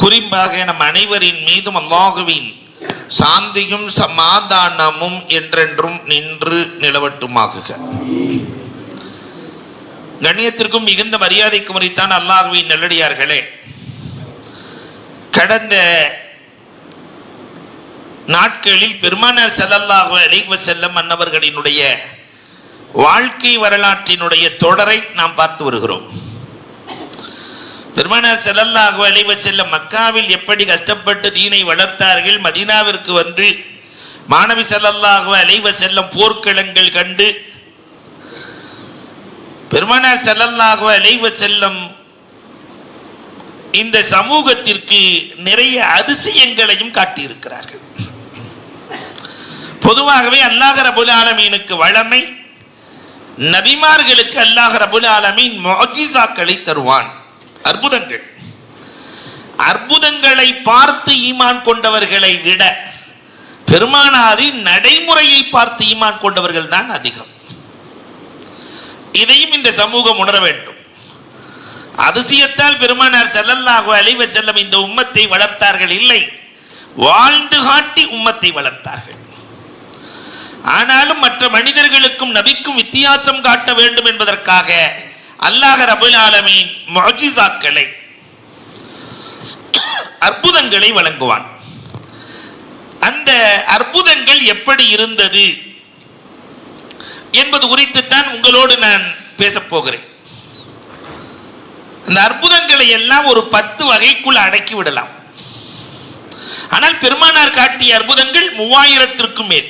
குறிப்பாக நம் அனைவரின் மீதும் அல்லாஹுவின் சாந்தியும் சமாதானமும் என்றென்றும் நின்று நிலவட்டுமாகுக. கண்ணியத்திற்கும் மிகுந்த மரியாதைக்கு முறைத்தான் அல்லாஹுவின் நல்லடியார்களே, கடந்த நாட்களில் பெருமானார் ஸல்லல்லாஹு அலைஹி வஸல்லம் அன்னவர்களினுடைய வாழ்க்கை வரலாற்றினுடைய தொடரை நாம் பார்த்து வருகிறோம். பெருமானார் ஸல்லல்லாஹு அலைஹி வஸல்லம் மக்காவில் எப்படி கஷ்டப்பட்டு தீனை வளர்த்தார்கள், மதீனாவிற்கு வந்து மாணவி ஸல்லல்லாஹு அலைஹி வஸல்லம் போர்க்களங்கள் கண்டு பெருமானார் ஸல்லல்லாஹு அலைஹி வஸல்லம் இந்த சமூகத்திற்கு நிறைய அதிசயங்களையும் காட்டியிருக்கிறார்கள். பொதுவாகவே அல்லாஹ் ரப்புல் ஆலமீனுக்கு வளமை, நபிமார்களுக்கு அல்லாஹ் ரப்புல் ஆலமீன் முஅஜிசாக்களை தருவான், அற்புதங்கள். அற்புதங்களை பார்த்து ஈமான் கொண்டவர்களை விட பெருமானாரின் நடைமுறையை பார்த்து ஈமான் கொண்டவர்கள் தான் அதிகம். இதையும் இந்த சமூகம் உணர வேண்டும். அதிசயத்தால் பெருமானார் ஸல்லல்லாஹு அலைஹி வஸல்லம் இந்த உம்மத்தை வளர்த்தார்கள் இல்லை, வாழ்ந்து காட்டி உம்மத்தை வளர்த்தார்கள். ஆனாலும் மற்ற மனிதர்களுக்கும் நபிக்கும் வித்தியாசம் காட்ட வேண்டும் என்பதற்காக அல்லாஹ் ரப்புல் ஆலமீன் முஅஜிசாக்களை, அற்புதங்களை வழங்குவான். அந்த அற்புதங்கள் எப்படி இருந்தது என்பது குறித்துத்தான் உங்களோடு நான் பேசப் போகிறேன். அந்த அற்புதங்களை எல்லாம் ஒரு 10 வகைக்குள் அடக்கி விடலாம். ஆனால் பெருமானார் காட்டிய அற்புதங்கள் 3000ற்கும் மேல்.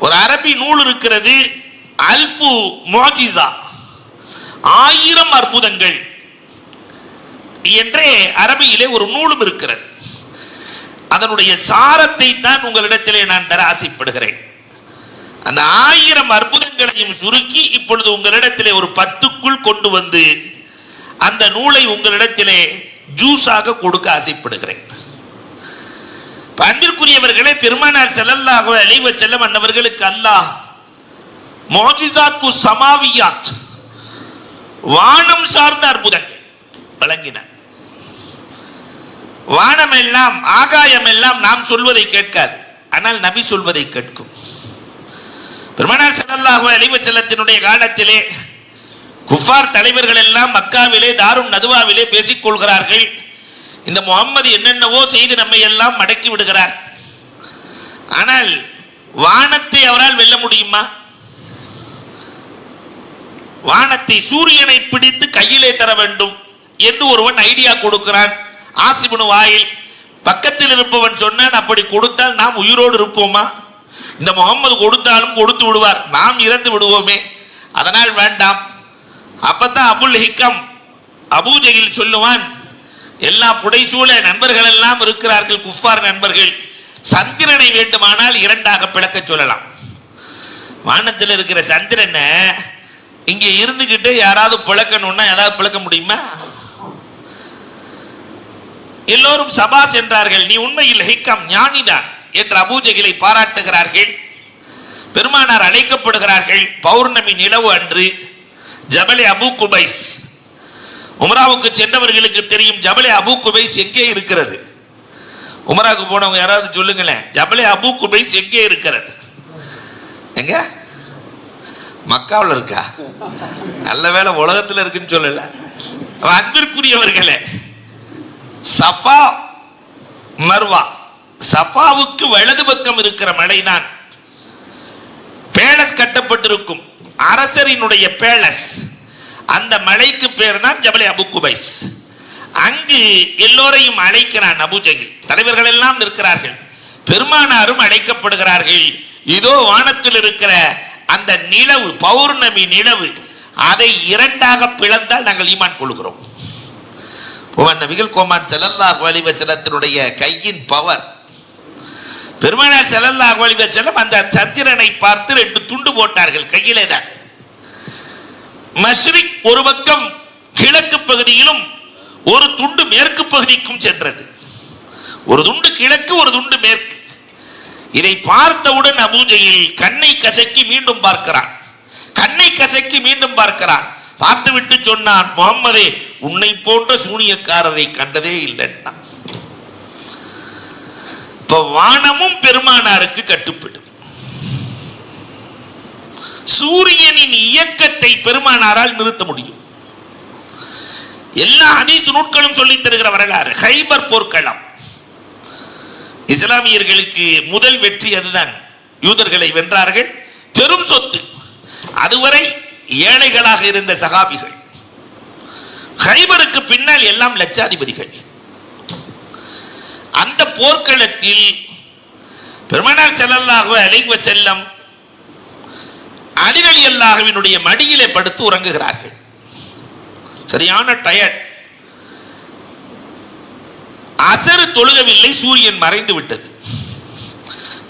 ஒரு அரபி நூல் இருக்கிறது, அல்ஃபு முஅஜிஸா, 1000 அற்புதங்கள் என்றே அரபியிலே ஒரு நூலும் இருக்கிறது. அதனுடைய சாரத்தை தான் உங்களிடத்திலே நான் தர ஆசைப்படுகிறேன். அந்த 1000 அற்புதங்களையும் சுருக்கி இப்பொழுது உங்களிடத்திலே ஒரு 10க்குள் கொண்டு வந்து அந்த நூலை உங்களிடத்திலே ஜூஸாக கொடுக்க ஆசைப்படுகிறேன். அன்பிற்குரியவர்களே, பெருமானார் ஸல்லல்லாஹு அலைஹி வஸல்லம் அன்னவர்களுக்கு அல்லாஹ் முஅஜிசாத்து சமாவியாத், வானம் சார்ந்த அற்புதங்கள் வழங்கினார். வானம் எல்லாம், ஆகாயம் எல்லாம் நாம் சொல்வதை கேட்காது, ஆனால் நபி சொல்வதை கேட்கும். பெருமானார் ஸல்லல்லாஹு அலைஹி வஸல்லத்தினுடைய காலத்திலே குஃபார் தலைவர்கள் எல்லாம் மக்காவிலே தாருன் நதுவாவிலே பேசிக் கொள்கிறார்கள். இந்த முஹம்மது என்னென்னவோ செய்து நம்மை எல்லாம் மடக்கி விடுகிறார். ஆனால் வானத்தை அவரால் வெல்ல முடியுமா? வானத்தை சூரியனை பிடித்து கையிலே தர வேண்டும் என்று ஒருவன் ஐடியா கொடுக்கிறான். ஆசிபுனு வாயில் பக்கத்தில் இருப்பவன் சொன்னான், அப்படி கொடுத்தால் நாம் உயிரோடு இருப்போமா? இந்த முகம்மது கொடுத்தாலும் கொடுத்து விடுவார், நாம் இறந்து விடுவோமே, அதனால் வேண்டாம். அப்பத்தான் அபுல் ஹிக்கம் அபூ ஜஹில் சொல்லுவான், எல்லா புடைசூழ நண்பர்கள் எல்லாம் இருக்கிறார்கள், குஃபார் நண்பர்கள், சந்திரனை வேண்டுமானால் 2ஆக பிளக்க சொல்லலாம். வானத்தில் இருக்கிற சந்திரனை இங்கே இருந்துகிட்டு யாராவது பிளக்கணும்னா ஏதாவது பிளக்க முடியுமா? எல்லோரும் சபா சென்றார்கள். நீ உண்மையில் ஹிக்கம் ஞானிதான் என்று அபூ ஜஹிலை பாராட்டுகிறார்கள். பெருமானார் அழைக்கப்படுகிறார்கள். பௌர்ணமி நிலவு அன்று ஜபலே அபூ குபைஸ், உம்ராவுக்கு சென்றவர்களுக்கு தெரியும் ஜபலே அபூ குபைஸ் எங்கே இருக்கிறது. உம்ராவுக்கு போனவங்க யாராவது சொல்லுங்களேன், ஜபலே அபூ குபைஸ் எங்கே இருக்கிறது? எங்க? மக்காவில் இருக்கா? நல்ல வேளை உலகத்தில் இருக்குன்னு சொல்லல. அன்பிற்குரியவர்களே, சஃபா மர்வா, சஃபாவுக்கு வலது பக்கம் இருக்கிற மலைதான் பேலஸ் கட்டப்பட்டிருக்கும், அரசரினுடைய பேலஸ். அந்த மலைக்கு பேர் தான் ஜபலே அபூ குபைஸ். அங்கு எல்லோரையும் அழைக்கிறான் அபூ ஜஹில். தலைவர்கள் எல்லாம் நிற்கிறார்கள், பெருமானாரும் அழைக்கப்படுகிறார்கள். இதோ வானத்தில் இருக்கிற அந்த நிலவு, பௌர்ணமி நிலவு, அதை 2ஆக பிளந்தால் நாங்கள் ஈமான் கொள்கிறோம். நபிகள் கோமான் ஸல்லல்லாஹு அலைஹி வஸல்லத்தினுடைய கையின் பவர். பெருமானார் ஸல்லல்லாஹு அலைஹி வஸல்லம் அந்த சந்திரனை பார்த்து 2 துண்டு போட்டார்கள் கையிலே தான். மஷ்ரிக் ஒரு பக்கம் கிழக்கு பகுதியிலும் ஒரு துண்டு மேற்கு பகுதிக்கும் சென்றது. ஒரு துண்டு கிழக்கு, ஒரு துண்டு மேற்கு. இதை பார்த்தவுடன் அபூ ஜஹில் கண்ணை கசக்கி மீண்டும் பார்க்கிறான், கண்ணை கசக்கி மீண்டும் பார்க்கிறான். பார்த்துவிட்டு சொன்னான், முகம்மதே, உன்னை போன்ற சூனியக்காரரை கண்டதே இல்லைன்னா. இப்ப வானமும் பெருமானாருக்கு கட்டுப்படும். சூரியனின் இயக்கத்தை பெருமானாரால் நிறுத்த முடியும். எல்லா ஹதீஸ் நூட்களும் சொல்லித் தருகிற வரலாறு. ஹைபர் போர்க்களம், இஸ்லாமியர்களுக்கு முதல் வெற்றி அதுதான். யூதர்களை வென்றார்கள், பெரும் சொத்து. அதுவரை ஏழைகளாக இருந்த சகாபிகள். ஹைபருக்கு பின்னால் எல்லாம் லட்சாதிபதிகள். அந்த போர்க்களத்தில் பெருமானார் ஸல்லல்லாஹு அலைஹி வஸல்லம் அலி ரலியல்லாஹுவினுடைய மடியிலே படுத்து உறங்குகிறார்கள். சரியான டயர்ட். அசர் தொழுகவில்லை, சூரியன் மறைந்து விட்டது.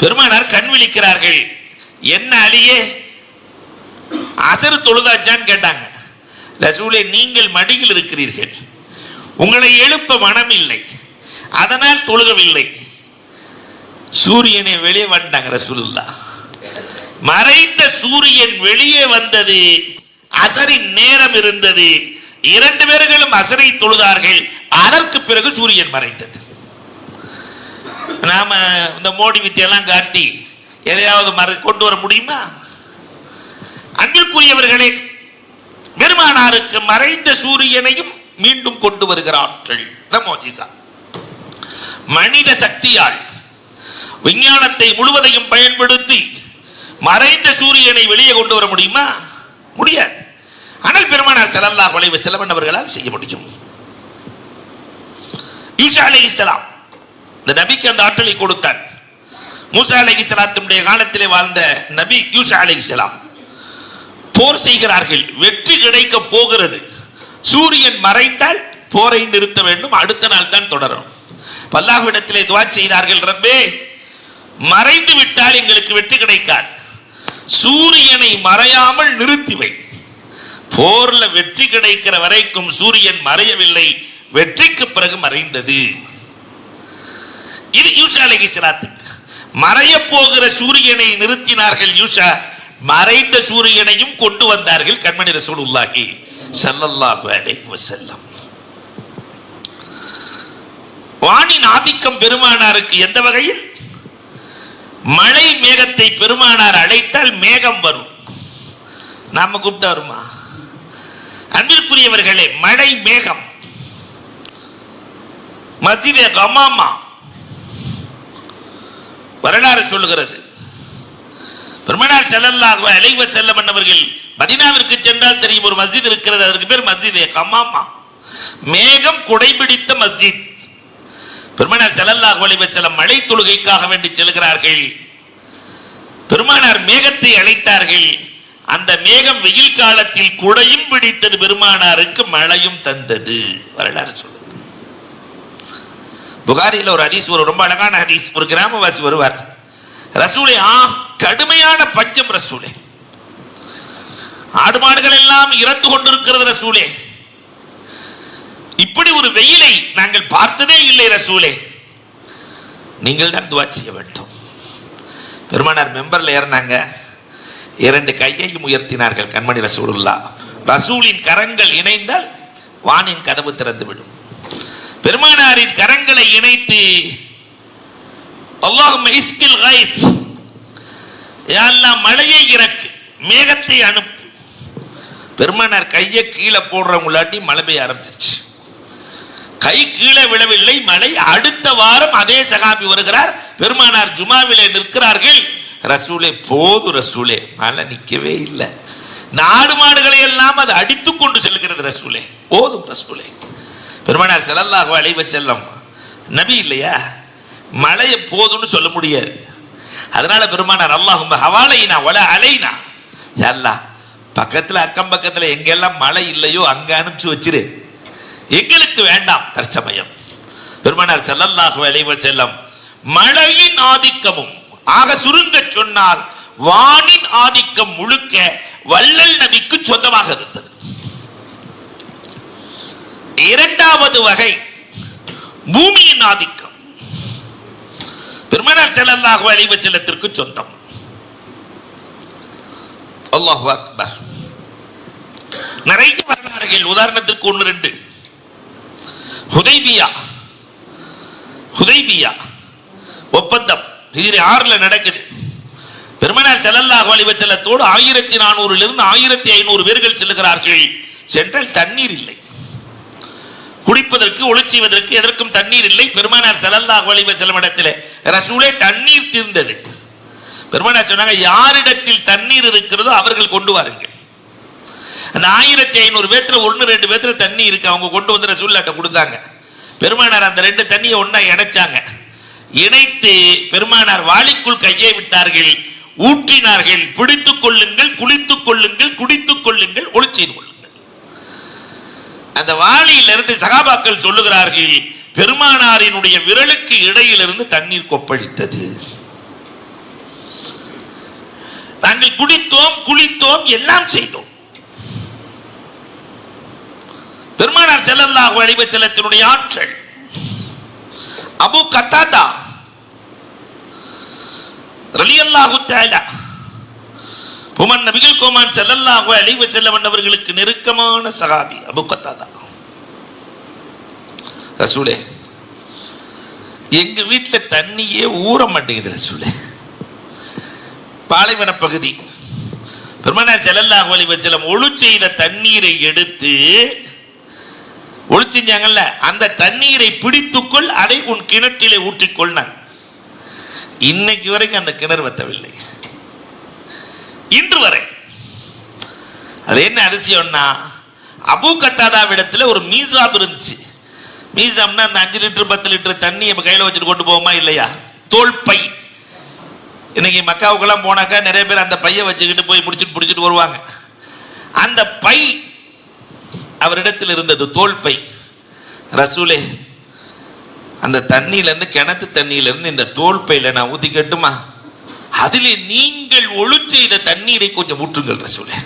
பெருமானார் கண் விழிக்கிறார்கள். என்ன அலியே, அசர் தொழுதாச்சான்னு கேட்டாங்க. ரசூலே, நீங்கள் மடியில் இருக்கிறீர்கள், உங்களை எழுப்ப மனம் இல்லை, அதனால் தொழுகவில்லை. சூரியனை வெளியே வந்தாங்க ரசூலுல்லாஹ். மறைந்த சூரியன் வெளியே வந்தது, அசரின் நேரம் இருந்தது. இரண்டு பேர்களும் அசரை தொழுதார்கள். அதற்கு பிறகு சூரியன் மறைந்தது. நாம இந்த மோடி வித்தியெல்லாம் காட்டி எதையாவது கொண்டு வர முடியுமா? அன்பிற்குரியவர்களே, பெருமானாருக்கு மறைந்த சூரியனையும் மீண்டும் கொண்டு வருகிற ஆற்றல் மனித சக்தியால் விஞ்ஞானத்தை முழுவதையும் பயன்படுத்தி மறைந்த சூரியனை வெளியே கொண்டு வர முடியுமா? முடியாது. ஆனால் பெருமானார் ஸல்லல்லாஹு அலைஹி வஸல்லம் அவர்களால் செய்ய முடியும். யூசா அலைஹிஸ்ஸலாம் இந்த நபிக்கு அந்த ஆற்றலை கொடுத்தார். மூசா அலைஹிஸ்ஸலாத்துடைய காலத்திலே வாழ்ந்த நபி யூசா அலைஹிஸ்ஸலாம் போர் செய்கிறார்கள். வெற்றி கிடைக்க போகிறது. சூரியன் மறைந்தால் போரை நிறுத்த வேண்டும், அடுத்த நாள் தான் தொடரும். அல்லாஹ்விடத்திலே துஆ செய்தார்கள், ரப்பே, மறைந்து விட்டால் எங்களுக்கு வெற்றி கிடைக்காது, சூரியனை மறையாமல் நிறுத்தி வை. போர்ல வெற்றி கிடைக்கிற வரைக்கும் சூரியன் மறையவில்லை, வெற்றிக்கு பிறகு மறைந்தது. இது யூசா அலைஹிஸ்ஸலாத்துக்கு. மறைய போகிற சூரியனை நிறுத்தினார்கள் யூசா. மறைந்த சூரியனையும் கொண்டு வந்தார்கள் கண்மணி ரசூலுல்லாஹி ஸல்லல்லாஹு அலைஹி வஸல்லம். வானின் ஆதிக்கம் பெருமானாருக்கு எந்த வகையில்? மழை மேகத்தை பெருமானார் அழைத்தால் மேகம் வரும். நாம கூப்பிட்டா வருமா? அன்பிற்குரியவர்களே, மழை மேகம். மஸ்ஜிதே கமாமா வரலாறு சொல்லுகிறது. பெருமானார் ஸல்லல்லாஹு அலைஹி வஸல்லம் அவர்கள் மதீனாவிற்கு சென்றால் தெரியும், ஒரு மஸ்ஜித் இருக்கிறது, அதற்கு பேர் மஸ்ஜிதே கமாமா. மேகம் குடைபிடித்த மஸ்ஜித். பெருமானார் ஸல்லல்லாஹு அலைஹி வஸல்லம் மழை தொழுகைக்காக வேண்டி செல்கிறார்கள். பெருமானார் மேகத்தை அழைத்தார்கள். அந்த மேகம் வெயில் காலத்தில் குடையும் பிடித்தது, பெருமானாருக்கு மழையும் தந்தது. வரலாறு சொல்லுது. புகாரியில் ஒரு ஹதீஸ், ஒரு ரொம்ப அழகான ஹதீஸ். ஒரு கிராமவாசி வருவார், ரசூலே, கடுமையான பஞ்சம் ரசூலே, ஆடு மாடுகள் எல்லாம் இறந்து கொண்டிருக்கிறது ரசூலே, இப்படி ஒரு வெயிலை நாங்கள் பார்த்ததே இல்லை ரசூலே, நீங்கள் தான் துஆ செய்ய வேண்டும். பெருமானார் மெம்பர்ல ஏறினாங்க, இரண்டு கையையும் உயர்த்தினார்கள் கண்மணி ரசூலுல்லாஹ். ரசூலின் கரங்கள் இணைந்தால் வானின் கதவு திறந்துவிடும். பெருமானாரின் கரங்களை இணைத்து அல்லாஹும்ம இஸ்கில் கைஸ், யா அல்லாஹ் மழையை இறக்கு, மேகத்தை அனுப்பு. பெருமானார் கையை கீழே போடுறவங்களாட்டி மழை பெய்ய ஆரம்பிச்சிருச்சு. கை கீழே விழவில்லை, மழை. அடுத்த வாரம் அதே சகாபி வருகிறார், பெருமானார் ஜுமாவிலே நிற்கிறார்கள். ரசூலே, போது ரசூலே, மழை நிற்கவே இல்லை, நாடு மாடுகளை எல்லாம் அது அடித்துக் கொண்டு செல்கிறது ரசூலே, போதும் ரசூலே. பெருமானார் ஸல்லல்லாஹு அலைஹி வஸல்லம் நபி இல்லையா, மழையை போதும்னு சொல்ல முடியாது. அதனால பெருமானார் அல்லாஹும்ம ஹவாலைனா வலா அலைனா, அல்லாஹ் பக்கத்துல அக்கம் பக்கத்துல எங்கெல்லாம் மழை இல்லையோ அங்க அனுப்பிச்சு வச்சிரு, எங்களுக்கு வேண்டாம் தற்சமயம். பெருமானார் ஸல்லல்லாஹு அலைஹி வஸல்லம் மழையின் ஆதிக்கமும், ஆக சுருங்க சொன்னால் வானின் ஆதிக்கம் முழுக்க வள்ளல் நபிக்கு சொந்தமாக இருந்தது. இரண்டாவது வகை பூமியின் ஆதிக்கம் பெருமானார் ஸல்லல்லாஹு அலைஹி வஸல்லத்திற்கு சொந்தம். அல்லாஹு அக்பர். நிறைய வரலாறுகள், உதாரணத்திற்கு 1 2 ஹுதைபியா ஒப்பந்தம் ஹிஜ்ரி 6 நடக்குது. பெருமானார் ஸல்லல்லாஹு அலைஹி வஸல்லத்தோடு 1400 1500 பேர்கள் செல்லுகிறார்கள். சென்றால் தண்ணீர் இல்லை, குடிப்பதற்கு ஒளி செய்வதற்கு எதற்கும் தண்ணீர் இல்லை. பெருமானார் ஸல்லல்லாஹு அலைஹி வஸல்லம் இடத்தில் ரசூலே தண்ணீர் தீர்ந்தது. பெருமானார் சொன்னாங்க, யாரிடத்தில் தண்ணீர் இருக்கிறதோ அவர்கள் கொண்டு வாருங்கள். அந்த 1500 பேத்துல 1-2 பேத்துல தண்ணி இருக்கு, அவங்க கொண்டு வந்து ரசூலுல்லாஹ்ட்ட கொடுத்தாங்க. பெருமானார் அந்த 2 தண்ணியை ஒண்ணா இணைச்சாங்க. இணைத்து பெருமானார் வாளிக்குள் கையை விட்டார்கள், ஊற்றினார்கள். பிடித்துக் கொள்ளுங்கள், குளித்துக் கொள்ளுங்கள், குடித்துக் கொள்ளுங்கள், ஒளி செய்து கொள்ளுங்கள். அந்த வாளியிலிருந்து சகாபாக்கள் சொல்லுகிறார்கள், பெருமானாரினுடைய விரலுக்கு இடையிலிருந்து தண்ணீர் கொப்பளித்தது. நாங்கள் குடித்தோம், குளித்தோம், எல்லாம் செய்தோம். பெருமானார் ஸல்லல்லாஹு அலைஹி வஸல்லத்தினுடைய ஆற்றல். அபூ கத்தாதா ரலியல்லாஹு தஆலா புமன் நபிகள் கோமான் ஸல்லல்லாஹு அலைஹி வஸல்லம் அவர்களுக்கு நெருக்கமான சஹாபி அபூ கத்தாதா. ரசூலே, எங்க வீட்டுல தண்ணியே ஊற மாட்டேங்குது ரசூலே. பாலைவன பகுதி. பெருமானார் ஸல்லல்லாஹு அலைஹி வஸல்லம் ஒளி செய்த தண்ணீரை எடுத்து ஒளி செஞ்சாங்கல்ல, அந்த தண்ணீரை பிடித்துக்கொள், அதை உன் கிணற்றிலே ஊற்றிக்கொள்னாங்க. இன்னைக்கு வரைக்கும் அந்த கிணறு வத்தவில்லை, இன்று வரை. அது என்ன அதிசயம்னா, அபூ கத்தாதாவிடத்துல ஒரு மீசாப் இருந்துச்சு. மீசாம்னா அந்த 5 லிட்டர் 10 லிட்டர் தண்ணி நம்ம கையில வச்சுட்டு கொண்டு போவோமா இல்லையா, தோல் பை. இன்னைக்கு மக்காவுக்கெல்லாம் போனாக்கா நிறைய பேர் அந்த பையை வச்சுக்கிட்டு போய் பிடிச்சிட்டு வருவாங்க. அந்த பை அவரிடத்தில் இருந்தது, தோல் பை. ரசூலே, அந்த தண்ணியிலிருந்து, கிணத்து தண்ணியிலிருந்து இந்த தோல் பையில நான் ஊத்தி கட்டுமா, அதிலே நீங்கள் ஒளி செய்த தண்ணீரை கொஞ்சம் ஊற்றுங்கள் ரசூலே.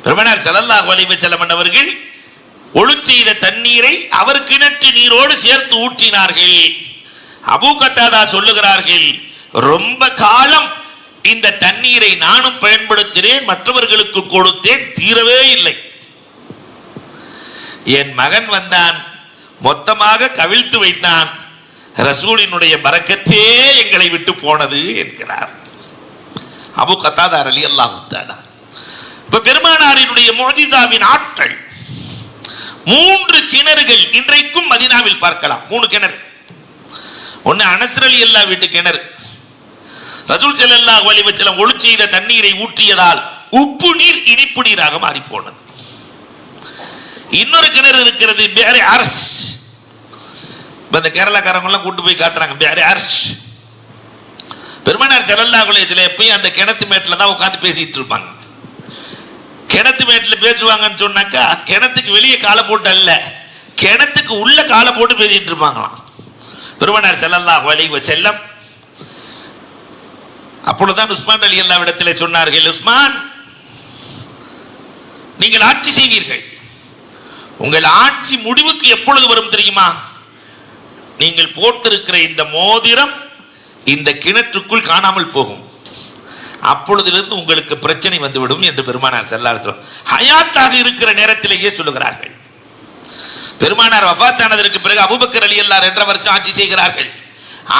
பெருமானார் ஸல்லல்லாஹு அலைஹி வஸல்லம் அவர்கள் ஒளி செய்த தண்ணீரை அவர் கிணற்று நீரோடு சேர்த்து ஊற்றினார்கள். அபூ கத்தாதா சொல்லுகிறார்கள், ரொம்ப காலம் இந்த தண்ணீரை நானும் பயன்படுத்தினேன், மற்றவர்களுக்கு கொடுத்தேன், தீரவே இல்லை. என் மகன் வந்தான், மொத்தமாக கவிழ்த்து வைத்தான், ரசூலினுடைய பரக்கத்தே எங்களை விட்டு போனது என்கிறார் அபூ கத்தாதா ரலியல்லாஹு தஆலா. இப்ப பெருமானாரினுடைய முஅஜிசாவின் ஆற்றல். 3 கிணறுகள் இன்றைக்கும் மதீனாவில் பார்க்கலாம். 3 கிணறு. ஒன்னு அனஸ் ரலியல்லாஹு வீட்டு கிணறு. ரசூல் ஸல்லல்லாஹு அலைஹி வஸல்லம் ஒளி செய்த தண்ணீரை ஊற்றியதால் உப்பு நீர் இனிப்பு நீராக மாறி போனது. இன்னொரு கிணறு இருக்கிறது, பேரே அரஸ். இந்த கேரளாக்காரங்க எல்லாம் கூட்டு போய் காட்டுறாங்க, பேரே அரஸ். பெருமானார் ஸல்லல்லாஹு அலைஹி வஸல்லம் எப்பயும் அந்த கிணத்து மேட்டில் தான் உட்காந்து பேசிட்டு இருப்பாங்க. கிணத்து மேட்டில் பேசுவாங்கன்னு சொன்னாக்கா, கிணத்துக்கு வெளியே காலை போட்டு அல்ல, கிணத்துக்கு உள்ள காலை போட்டு பேசிட்டு இருப்பாங்களாம். பெருமானார் ஸல்லல்லாஹு அலைஹி வஸல்லம் அப்பொழுதுதான் உஸ்மான் ரலியல்லாஹு இடத்திலே சொன்னார்கள், உஸ்மான், நீங்கள் ஆட்சி செய்வீர்கள், உங்கள் ஆட்சி முடிவுக்கு எப்பொழுது வரும் தெரியுமா, நீங்கள் போட்டிருக்கிற இந்த மோதிரம் இந்த கிணற்றுக்குள் காணாமல் போகும், அப்பொழுதிலிருந்து உங்களுக்கு பிரச்சனை வந்துவிடும் என்று பெருமானார் ஸல்லல்லாஹு அலைஹி வஸல்லம் ஹயாத்தாக இருக்கிற நேரத்திலேயே சொல்லுகிறார்கள். பெருமானார் வஃபாத்தானதற்கு பிறகு அபூபக்கர் ரலியல்லாஹு 2 வருஷம் ஆட்சி செய்கிறார்கள்.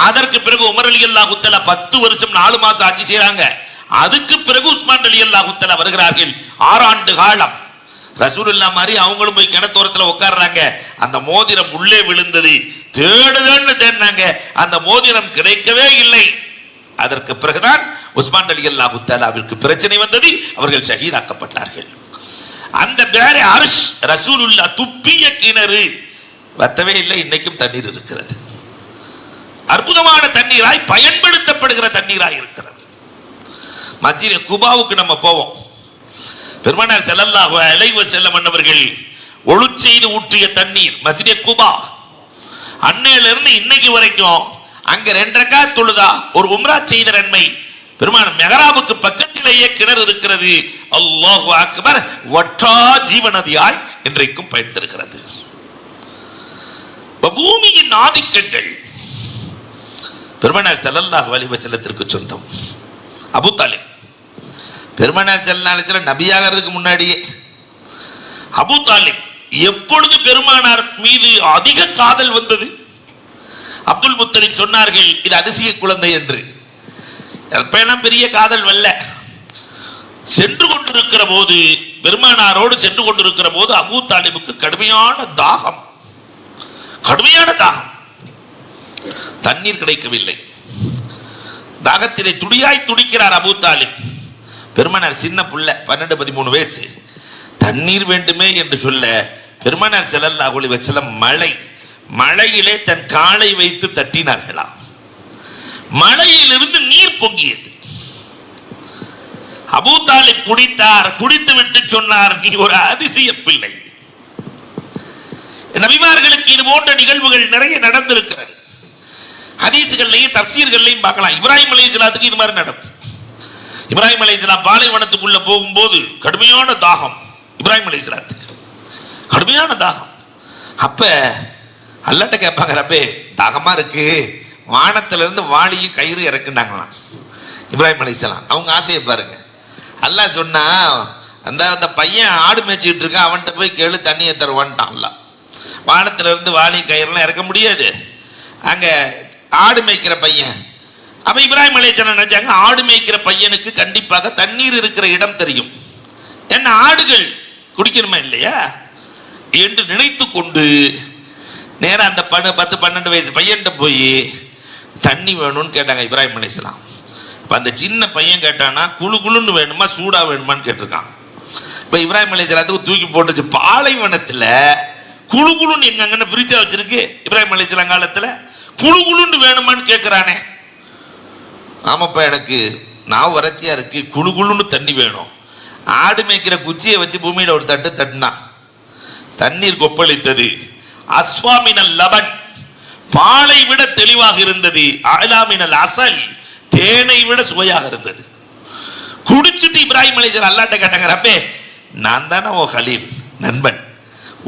அதற்கு பிறகு உமர் ரலியல்லாஹு தஆலா 10 வருஷம் 4 மாசம் ஆட்சி செய்றாங்க. அதுக்கு பிறகு உஸ்மான் ரலியல்லாஹு தஆலா வருகிறார்கள். 6 ஆண்டு காலம். ரசூலுல்லாஹ் மாதிரி அவங்களும் போய் கிணத்தோரத்தில் உட்கார்றாங்க. அந்த மோதிரம் உள்ளே விழுந்தது. தேடுனாங்க, அந்த மோதிரம் கிடைக்கவே இல்லை. அதற்கு பிறகுதான் உஸ்மான் ரலியல்லாஹு தஆலாவிற்கு பிரச்சனை வந்தது, அவர்கள் ஷஹீதாக்கப்பட்டார்கள். அந்த பேரே அர்ஷ் ரசூலுல்லாஹ் துப்பிய கிணறு வத்தவே இல்லை, இன்னைக்கும் தண்ணீர் இருக்கிறது. அற்புதமான தண்ணீராய் பயன்படுத்தப்படுகிற தண்ணீராய் இருக்கிறது. மஸ்ஜித் குபாவுக்கு நம்ம போவோம். பெருமானார் ஸல்லல்லாஹு அலைஹி வஸல்லம் அவர்கள் ஒளி செய்து ஊற்றிய தண்ணீர் மஸ்ஜித் குபா. அன்னையிலிருந்து இன்னைக்கு வரைக்கும் அங்க 2 ரக்காத் தொழுதா ஒரு உம்ரா செய்த நன்மை. பெருமானார் மெஹராபுக்கு பக்கத்திலேயே கிணறு இருக்கிறது. அல்லாஹு அக்பர். வற்றா ஜீவநதியாய் இன்றைக்கும் பயன்படுகிறது. பூமியின் ஆதிக்கங்கள் பெருமானார் ஸல்லல்லாஹு அலைஹி வஸல்லத்திற்கு சொந்தம். அபூ தாலிப் பெருமானார் ஸல்லல்லாஹு அலைஹி வஸல்லம் நபியாகிறதுக்கு முன்னாடியே அபூ தாலிப் எப்பொழுது பெருமானார் மீது அதிக காதல் வந்தது? அப்துல் முத்தலிப் சொன்னார்கள் இது அதிசய குழந்தை என்று. அப்பெல்லாம் பெரிய காதல் வல்ல. சென்று கொண்டிருக்கிற போது, பெருமானாரோடு சென்று கொண்டிருக்கிற போது அபூ தாலிபுக்கு கடுமையான தாகம், தண்ணீர் கிடைக்கவில்லை. தாகத்திலே துடியாய் துடிக்கிறார் அபூ தாலிப். பெருமானார் சின்ன புள்ள, 12-13 வயசு. தண்ணீர் வேண்டுமே என்று சொல்ல பெருமானார் ஸல்லல்லாஹு அலைஹி வஸல்லம் மழையிலே தன் காலை வைத்து தட்டினார்களாம். மழையிலிருந்து நீர் பொங்கியது. அபூ தாலிப் குடித்தார். குடித்து விட்டு சொன்னார், நீ ஒரு அதிசய பிள்ளை. நபிமார்களுக்கு இது போன்ற நிகழ்வுகள் நிறைய நடந்திருக்கிறது. ஹதீஸ்கள்லையும் தப்சீர்கள்லையும் பார்க்கலாம். இப்ராஹிம் அலைஹிஸ்ஸலாத்துக்கு இது மாதிரி நடக்கும். இப்ராஹிம் அலைஹிஸ்ஸலாம் பாலைவனத்துக்குள்ள போகும்போது கடுமையான தாகம். இப்ராஹிம் அலைஹிஸ்ஸலாத்துக்கு கடுமையான தாகம். அப்ப அல்லாஹ்ட்ட கேட்பாங்க, ரப்பே தாகமா இருக்கு, வானத்திலிருந்து வாளியும் கயிறு இறக்குனாங்களாம் இப்ராஹிம் அலைஹிஸ்ஸலாம். அவங்க ஆசையை பாருங்க. அல்லாஹ் சொன்னா, அந்த பையன் ஆடு மேய்ச்சிட்டு இருக்கான், அவன்கிட்ட போய் கேளு தண்ணியை தருவான்ட்டான். அல்லாஹ் வானத்திலிருந்து வாளி கயிறுலாம் இறக்க முடியாது. அங்க ஆடு மேய்க்கிற பையன். அப்ப இப்ராஹிம் அலைஹிஸ்ஸலாம் நினைச்சாங்க, ஆடு மேய்க்கிற பையனுக்கு கண்டிப்பாக தண்ணீர் இருக்கிற இடம் தெரியும், என்ன ஆடுகள் குடிக்கணுமா இல்லையா என்று நினைத்து கொண்டு நேரம் அந்த 10-12 வயசு பையன்கிட்ட போய் தண்ணி வேணும்னு கேட்டாங்க இப்ராஹிம் அலைஹிஸ்ஸலாம். அந்த சின்ன பையன் கேட்டானா குழு குழுன்னு வேணுமா சூடா வேணுமான்னு கேட்டிருக்கான். இப்போ இப்ராஹிம் அலைஹிஸ்ஸலாத்துக்கு தூக்கி போட்டுச்சு. பாலைவனத்தில் குழு குழுன்னு எங்கன்னு ஃப்ரிட்ஜா வச்சிருக்கு இப்ராஹிம் அலைஹிஸ்ஸலாம் காலத்தில். குழு குழுன்னு வேணுமான்னு கேட்குறானே. ஆமாப்பா, எனக்கு நான் வறட்சியா இருக்கு, குழு குழுன்னு தண்ணி வேணும். ஆடு மேய்க்கிற குச்சியை வச்சு பூமியில ஒரு தட்டு தட்டினா தண்ணீர் கொப்பளித்தது. அஸ்வாமினல் லபன், பாலை விட தெளிவாக இருந்தது. அலாமினல் அசல், தேனை விட சுவையாக இருந்தது. குடிச்சிட்டு இப்ராஹிம் அலைஹிஸ்ஸலாம் அல்லாஹ்ட்ட கேட்டாங்க, ரப்பே நான் தானே ஓ கலீல் நண்பன்,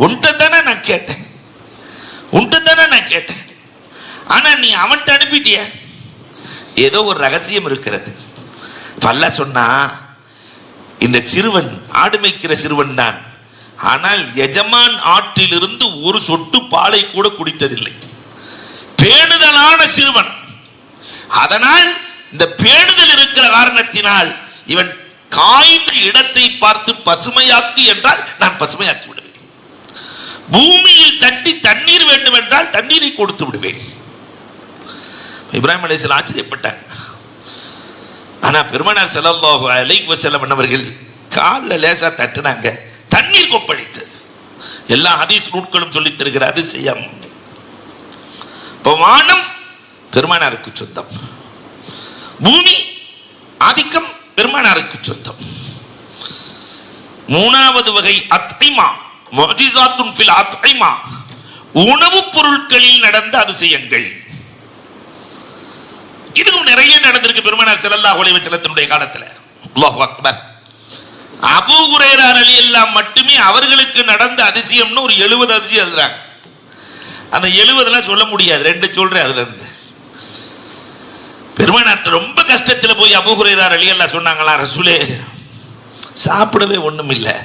உன்கிட்ட தானே நான் கேட்டேன், ஆனா நீ அவன்கிட்ட அனுப்பிட்டிய, ஏதோ ஒரு ரகசியம் இருக்கிறது. அல்லாஹ் சொன்னா, இந்த சிறுவன் ஆடு மேய்க்கிற சிறுவன் தான், ஆனால் எஜமான் ஆற்றிலிருந்து ஒரு சொட்டு பாலை கூட குடித்ததில்லை. பேணுதலான சிறுவன். அதனால் இந்த பேணுதல் இருக்கிற காரணத்தினால் இவன் காய்ந்த இடத்தை பார்த்து பசுமையாக்கு என்றால் நான் பசுமையாக்கி விடுவேன். பூமியில் தட்டி தண்ணீர் வேண்டும் என்றால் தண்ணீரை கொடுத்து விடுவேன். இப்ராஹிம் அலைஹிஸ்ஸலாம் ஆச்சரியப்பட்டாங்க. ஆனா பெருமானார் ஸல்லல்லாஹு அலைஹி வஸல்லம் அவர்கள் காலில் லேசா தட்டுனாங்க, தண்ணீர் கொப்பளித்தது. எல்லா ஹதீஸ் நூட்களும் சொல்லித் தருகிற அதிசயம். இப்போ வானம் பெருமானாருக்கு சொந்தம், பூமி ஆதிக்கம் பெருமானாருக்கு சொந்தம். மூணாவது வகை அத்ஐமா, முஅஜிஸாத்துன் ஃபில் அத்ஐமா, உணவுப் பொருட்களில் நடந்த அதிசயங்கள். இதுவும் நிறைய நடந்திருக்கு பெருமானார் ஸல்லல்லாஹு அலைஹி வஸல்லத்தினுடைய காலத்துல. அல்லாஹு அக்பர். அபூ ஹுரைரா ரலியல்லாஹு மட்டுமே அவர்களுக்கு நடந்த அதிசயம்னு ஒரு 70 அதிசயம் எழுதுறாங்க. அந்த 70 சொல்ல முடியாது, 2 சொல்றேன். அதுல இருந்து பெருமானார் ரொம்ப கஷ்டத்துல போய் அபூ ஹுரைரா ரலியல்லாஹு சொன்னாங்களா, ரசூலே சாப்பிடவே ஒண்ணும் இல்லை,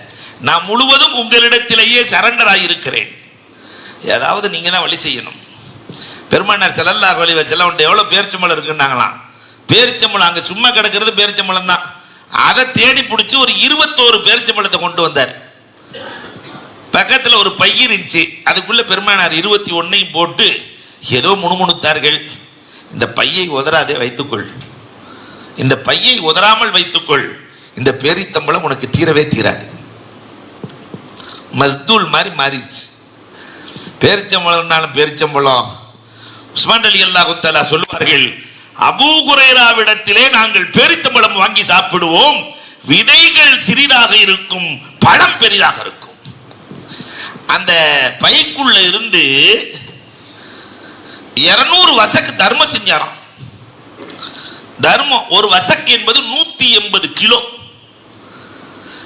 நான் முழுவதும் உங்களிடத்திலேயே சரண்டர் ஆகியிருக்கிறேன், ஏதாவது நீங்க தான் வழி செய்யணும். பெருமானார் ஸல்லல்லாஹு அலைஹி வஸல்லம் எவ்வளவு பேரிச்சம்பழம் இருக்குன்னாங்களாம். பேரிச்சம்பழம் அங்க சும்மா கிடக்கிறது பேரிச்சம்பழம் தான். அதை தேடி பிடிச்சி ஒரு 21 பேரிச்சம்பழத்தை கொண்டு வந்தார். பக்கத்தில் ஒரு பைய இருந்துச்சு, அதுக்குள்ள பெருமானார் 21 போட்டு ஏதோ முணுமுணுத்தார்கள். இந்த பையை உதறாதே, வைத்துக்கொள், இந்த பையை உதறாமல் வைத்துக்கொள், இந்த பேரித்தம்பழம் உனக்கு தீரவே தீராது. மஸ்தூல் மாதிரி மாறிடுச்சு. பேரிச்சம்பழம்னாலும் பேரிச்சம்பழம். உஸ்மான் ரலியல்லாஹு தஆலா சொல்வார்கள், அபூ ஹுரைராவிடத்திலே நாங்கள் பேரித்தம்பழம் வாங்கி சாப்பிடுவோம், விதைகள் சிறிதாக இருக்கும், பழம் பெரிதாக இருக்கும். அந்த பைக்குள்ள இருந்து 200 வசக்கு தர்மம் செஞ்சாராம். தர்மம் ஒரு வசக்கு என்பது 180 கிலோ.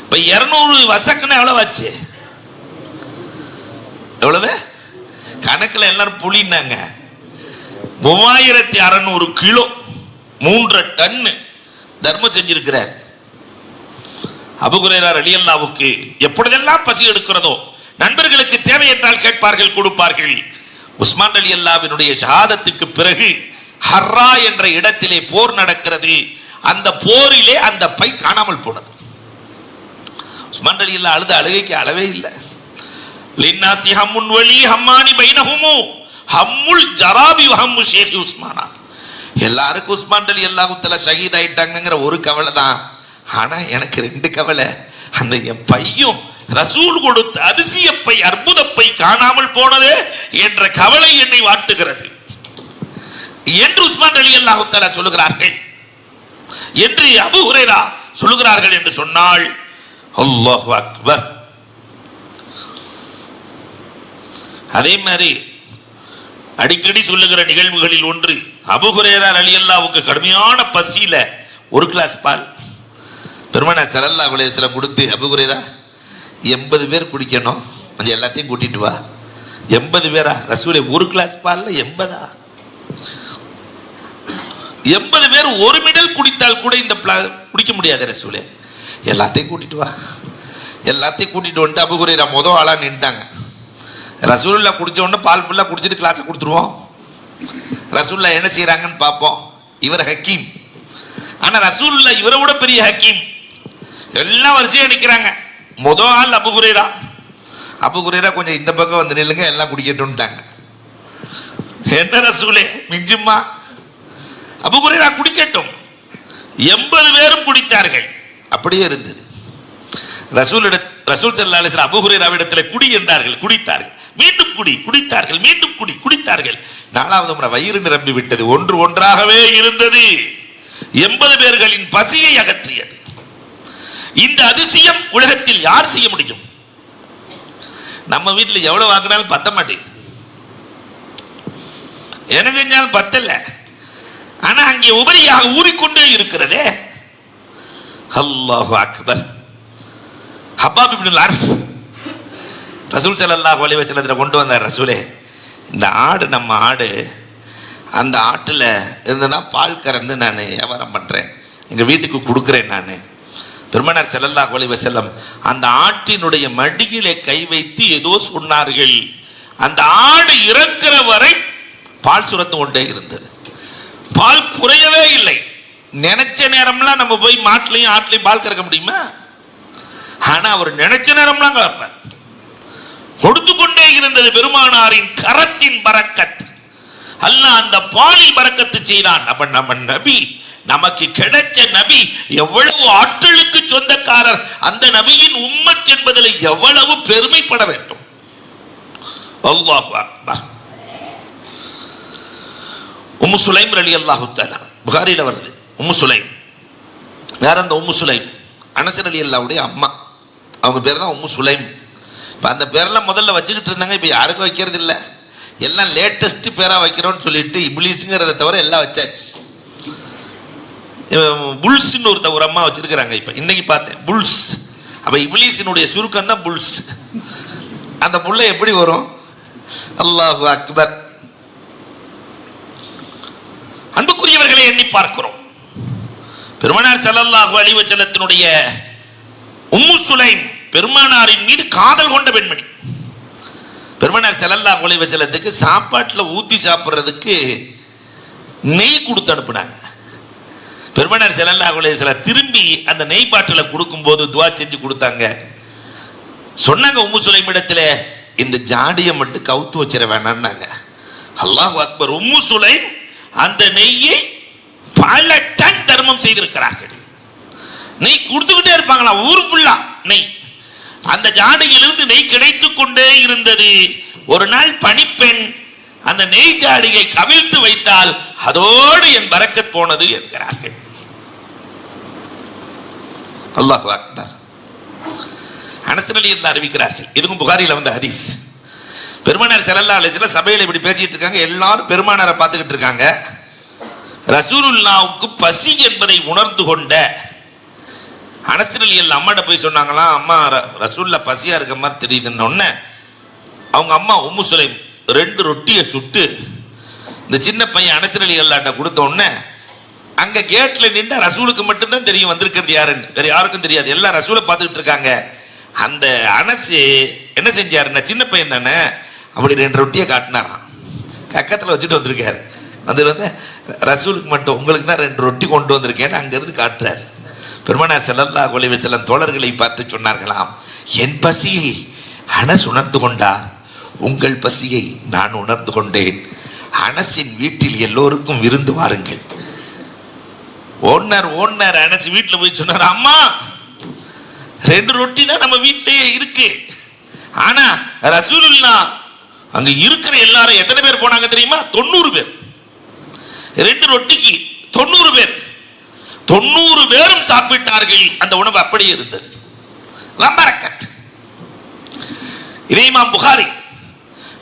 இப்ப 200 வசக்குன்னா எவ்வளவு ஆச்சு? எவ்வளவு கணக்குல எல்லாரும் புளினாங்க. 3600 கிலோ, 3 டன் தர்மம் செஞ்சிருக்கிறார். அபூ ஹுரைரா ரலியல்லாஹுவுக்கு எப்பொழுதெல்லாம் பசி எடுக்கிறதோ நண்பர்களுக்கு தேவை என்றால் கேட்பார்கள், கொடுப்பார்கள். உஸ்மான் ரலியல்லாஹுவினுடைய ஷஹாதத்துக்கு பிறகு ஹர்ரா என்ற இடத்திலே போர் நடக்கிறது. அந்த போரிலே அந்த பை காணாமல் போனது. உஸ்மான் ரலியல்லாஹு அழுத அழுகைக்கு அளவே இல்லை. லின்னாசி ஹம்முன் வலி ஹம்மானி பைனஹுமு ஹம்முல் ஜராபி வஹம்மு ஷேഖ് உஸ்மானா. எல்லாருக்கும் உஸ்மான் ரலியல்லாஹு தஆலா ஷஹீத் ஆயிட்டாங்கங்கிற ஒரு கவலை தான். ஆனா எனக்கு ரெண்டு கவலை. அந்த என் பையும் ரசூல் கொடுத்த அதிசயப்பை அற்புதப்பை காணாமல் போனதே என்ற கவலை என்னை வாட்டுகிறது என்று உஸ்மான் ரலியல்லாஹு தஆலா சொல்லுகிறார்கள் என்று அபூ ஹுரைரா சொல்லுகிறார்கள் என்று சொன்னால் அல்லாஹு அக்பர். அதே மாதிரி அடிக்கடி சொல்லுகிற நிகழ்வுகளில் ஒன்று, அபூ ஹுரைரா ரலியல்லாஹுவுக்கு கடுமையான பசியில ஒரு கிளாஸ் பால் பெருமானார் ஸல்லல்லாஹு அலைஹி வஸல்லம் கொடுத்து, அபூ ஹுரைரா 80 பேர் குடிக்கணும், கொஞ்சம் எல்லாத்தையும் கூட்டிட்டு வா. 80 பேரா ரசூலே? ஒரு கிளாஸ் பால்ல 80? 80 பேர் ஒரு மிடல் குடித்தால் கூட இந்த குடிக்க முடியாது ரசூலே. எல்லாத்தையும் கூட்டிட்டு வா. எல்லாத்தையும் கூட்டிட்டு வந்துட்டு அபூ ஹுரைரா முதல் ஆளா நின்ட்டாங்க. ரசூலுல்லாஹ் குடிச்ச உடனே பால் ஃபுல்லாக குடிச்சிட்டு கிளாஸை கொடுத்துருவோம். ரசூலுல்லாஹ் என்ன செய்கிறாங்கன்னு பார்ப்போம். இவர் ஹக்கீம், ஆனால் ரசூலுல்லாஹ் இவரை விட பெரிய ஹக்கீம். எல்லாம் வரிசையாக நிற்கிறாங்க. முதல் ஆள் அபூ ஹுரைரா. அபூ ஹுரைரா கொஞ்சம் இந்த பக்கம் வந்து நில்லுங்க, எல்லாம் குடிக்கட்டும்ட்டாங்க. என்ன ரசூலே மிஞ்சுமா? அபூ ஹுரைரா குடிக்கட்டும். 80 பேரும் குடித்தார்கள். அப்படியே இருந்தது. ரசூல் ஸல்லல்லாஹு அலைஹி வஸல்லம் அபூ ஹுரைராவிடத்தில் குடி என்றார்கள், குடித்தார்கள். மீண்டும் குடி, குடித்தார்கள். மீண்டும் குடி, குடித்தார்கள். 4வது முறை வயிறு நிரம்பி விட்டது. ஒன்று ஒன்றாகவே இருந்தது. 80 பேர்களின் பசியை அகற்றியது. இந்த அதிசயம் உலகத்தில் யார் செய்ய முடியும்? நம்ம வீட்டில் எவ்வளவு வாங்கினாலும் பத்த மாட்டேங்குது. என்ன செஞ்சாலும் பத்தல. ஆனா அங்கே உபரியாக ஊறிக்கொண்டே இருக்கிறதே. அல்லாஹு அக்பர். ஹப்பாப் இப்னுல் அர்ஸ் ரசூல் ஸல்லல்லாஹு அலைஹி வஸல்லம் கொண்டு வந்தார். ரசூலே, இந்த ஆடு நம்ம ஆடு, அந்த ஆட்டில் இருந்துன்னா பால் கறந்து நான் வியாபாரம் பண்ணுறேன், எங்கள் வீட்டுக்கு கொடுக்குறேன் நான். பெருமானார் ஸல்லல்லாஹு அலைஹி வஸல்லம் அந்த ஆட்டினுடைய மடியிலே கை வைத்து ஏதோ சொன்னார்கள். அந்த ஆடு இறக்கிற வரை பால் சுரந்து கொண்டே இருந்தது. பால் குறையவே இல்லை. நினைச்ச நேரம்லாம் நம்ம போய் மாட்டிலையும் ஆட்டிலையும் பால் கறக்க முடியுமா? ஆனா அவர் நினைச்ச நேரம்லாம் கறப்பார். கொடுத்து கொண்டே இருந்தது. பெருமானாரின் கரத்தின் பரக்கத். அல்லாஹ் அந்த பாலில் பரக்கத்து செய்தான். அப்ப நம்ம நபி, நமக்கு கிடைச்ச நபி எவ்வளவு ஆற்றலுக்கு சொந்தக்காரர். அந்த நபியின் உம்மத் என்பதில் எவ்வளவு பெருமைப்பட வேண்டும். அல்லாஹு அக்பர். உம்மு சுலைம் ரலியல்லாஹு தஆலா, புகாரில வருது. உம்மு சுலைம் யார்? அந்த உம்மு சுலைம் அனஸ் ரலியல்லாஹுடைய அம்மா. அவங்க பேர் தான் உம்மு சுலைம். இப்போ அந்த பேரெல்லாம் முதல்ல வச்சுக்கிட்டு இருந்தாங்க. இப்போ யாருக்கும் வைக்கிறது இல்லை. எல்லாம் லேட்டஸ்ட் பேராக வைக்கிறோன்னு சொல்லிட்டு இப்லீஸுங்கிறத தவிர எல்லாம் வச்சாச்சு. புல்ஸ்ன்னு ஒரு அம்மா வச்சிருக்கிறாங்க. இப்போ இன்னைக்கு பார்த்தேன் புல்ஸ். அப்போ இப்லீஸினுடைய சுருக்கம் தான் புல்ஸ். அந்த புல்லை எப்படி வரும்? அல்லாஹு அக்பர். அன்புக்குரியவர்களை எண்ணி பார்க்கிறோம். பெருமானார் ஸல்லல்லாஹு அலைஹி வஸல்லத்தினுடைய உம்மு சுலைம் பெருமானாரின் மீது காதல் கொண்ட பெண்மணி. பெருமானார் ஸல்லல்லாஹு அலைஹி வஸல்லத்துக்கு சாப்பாட்டில் ஊற்றி சாப்பிட்றதுக்கு நெய் கொடுத்து அனுப்புனாங்க. பெருமானார் ஸல்லல்லாஹு அலைஹி வஸல்லம் திரும்பி அந்த நெய் பாட்டில் கொடுக்கும்போது துவா செஞ்சு கொடுத்தாங்க. சொன்னாங்க உம்மு சுலைம் இடத்துல, இந்த ஜாடியை மட்டும் கவுத்து வச்சிட வேணான்னாங்க. அல்லாஹு அக்பர். உம்மு சுலைம் அந்த நெய்யை பல டன் தர்மம் செய்திருக்கிறார்கள். நெய் கொடுத்துக்கிட்டே இருப்பாங்களா ஊரு ஃபுல்லா நெய். அந்த ஜாடியிலிருந்து நெய் கிடைத்து கொண்டே இருந்தது. ஒரு நாள் பணிப்பெண் அந்த நெய் ஜாடியை கவிழ்த்து வைத்தால் அதோடு என் பரக்கத் போனது என்கிறார்கள். அல்லாஹு அக்பர். அனஸ் ரலியல்லாஹு அறிவிக்கிறார்கள். இதுவும் புகாரில வந்த ஹதீஸ். பெருமானார் ஸல்லல்லாஹு அலைஹி வஸல்லம் சபையில இப்படி பேசிட்டு இருக்காங்க. எல்லாரும் பெருமானாரை பார்த்துக்கிட்டு இருக்காங்க. ரசூலுல்லாஹ்வுக்கு பசி என்பதை உணர்ந்து கொண்ட அனஸ் ரலியல்லாஹு அம்மாட்ட போய் சொன்னாங்களாம், அம்மா ரசூலுல்லாஹ் பசியா இருக்க மாதிரி தெரியுதுன்னு. உடனே அவங்க அம்மா உம்மு சுலைம் 2 ரொட்டியை சுட்டு இந்த சின்ன பையன் அனஸ் ரலியல்லாஹ்ட்ட கொடுத்த உடனே அங்க கேட்ல நின்று ரசூலுக்கு மட்டும்தான் தெரியும் வந்திருக்கிறது யாருன்னு, வேற யாருக்கும் தெரியாது. எல்லாம் ரசூலை பார்த்துக்கிட்டு இருக்காங்க. அந்த அனசு என்ன செஞ்சாருன்னா, சின்ன பையன் தானே, அப்படி 2 ரொட்டியை காட்டினாராம், கக்கத்தில் வச்சுட்டு வந்திருக்காரு. வந்து ரசூலுக்கு மட்டும் உங்களுக்கு தான் 2 ரொட்டி கொண்டு வந்திருக்கேன்னு அங்கிருந்து காட்டுறாரு. பெருமானார் ஸல்லல்லாஹு அலைஹி வஸல்லம் தோழர்களை பார்த்து சொன்னார்களாம், என் பசியை அனஸ் உணர்ந்து கொண்டார், உங்கள் பசியை நான் உணர்ந்து கொண்டேன். அனஸின் வீட்டில் எல்லோருக்கும் விருந்து வாருங்கள். ஓனர் அனஸ் வீட்டில் போய் சொன்னார், அம்மா 2 ரொட்டி தான் நம்ம வீட்டிலேயே இருக்கு, ஆனா ரசூலுல்லாஹ் அங்க இருக்கிற எல்லாரும் எத்தனை பேர் போனாங்க தெரியுமா? 90 பேர். 2 ரொட்டிக்கு 90 பேர், 90 பேரும் சாப்பிட்டார்கள். அந்த உணவு அப்படியே இருந்தது. வம்பரக்கத். இதே இமாம் புகாரி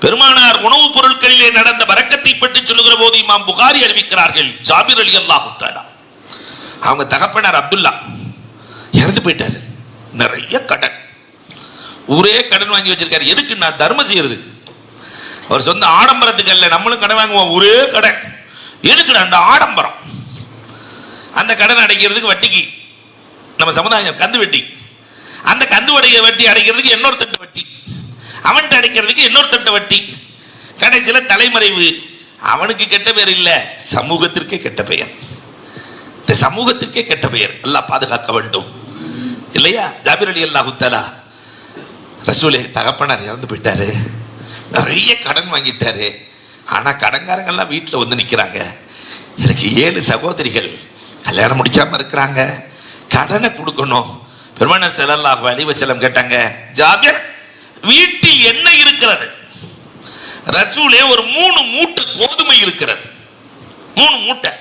பெருமானார் உணவுப் பொருட்களிலே நடந்த பரக்கத்தை பற்றி சொல்லுகிற போது இமாம் புகாரி அறிவிக்கிறார்கள், ஜாபிர் ரலியல்லாஹு தஆலா அவங்க தகப்பனார் அப்துல்லா இறந்து போயிட்டாரு. நிறைய கடன், ஊரே கடன் வாங்கி வச்சிருக்காரு. எதுக்கு? நான் தர்மம் செய்யறதுக்கு. அவர் சொந்த ஆடம்பரத்துக்கு அல்ல, நம்மளும் கடன் வாங்குவோம், ஒரே கடன். எதுக்கு? அந்த ஆடம்பரம். அந்த கடன் அடைக்கிறதுக்கு வட்டிக்கு நம்ம சமுதாயம் கந்து வட்டி, அந்த கந்து வட்டி அடைக்கிறதுக்கு இன்னொரு தட்டு வட்டி, அவன்கிட்ட அடைக்கிறதுக்கு இன்னொரு தட்டு வட்டி. கடைசியில் தலைமறைவு. அவனுக்கு கெட்ட பெயர் இல்லை, சமூகத்திற்கே கெட்ட பெயர். இந்த சமூகத்திற்கே கெட்ட பெயர். அல்லாஹ் பாதுகாக்க வேண்டும் இல்லையா? ஜாபிர் ரலியல்லாஹு தஆலா ரசூலே தகப்பனார் இறந்து போயிட்டாரு, நிறைய கடன் வாங்கிட்டாரு, ஆனா கடன்காரங்கெல்லாம் வீட்டில் வந்து நிற்கிறாங்க. எனக்கு 7 சகோதரிகள் கல்யாணம் முடிக்காம இருக்கிறாங்க, கடனை கொடுக்கணும். பெருமானார் ஸல்லல்லாஹு அலைஹி வஸல்லம் கேட்டாங்க, ஜாபிர் வீட்டில் என்ன இருக்கிறது? ரசூலே ஒரு 3 மூட்டை கோதுமை இருக்கிறது. 3 மூட்டை.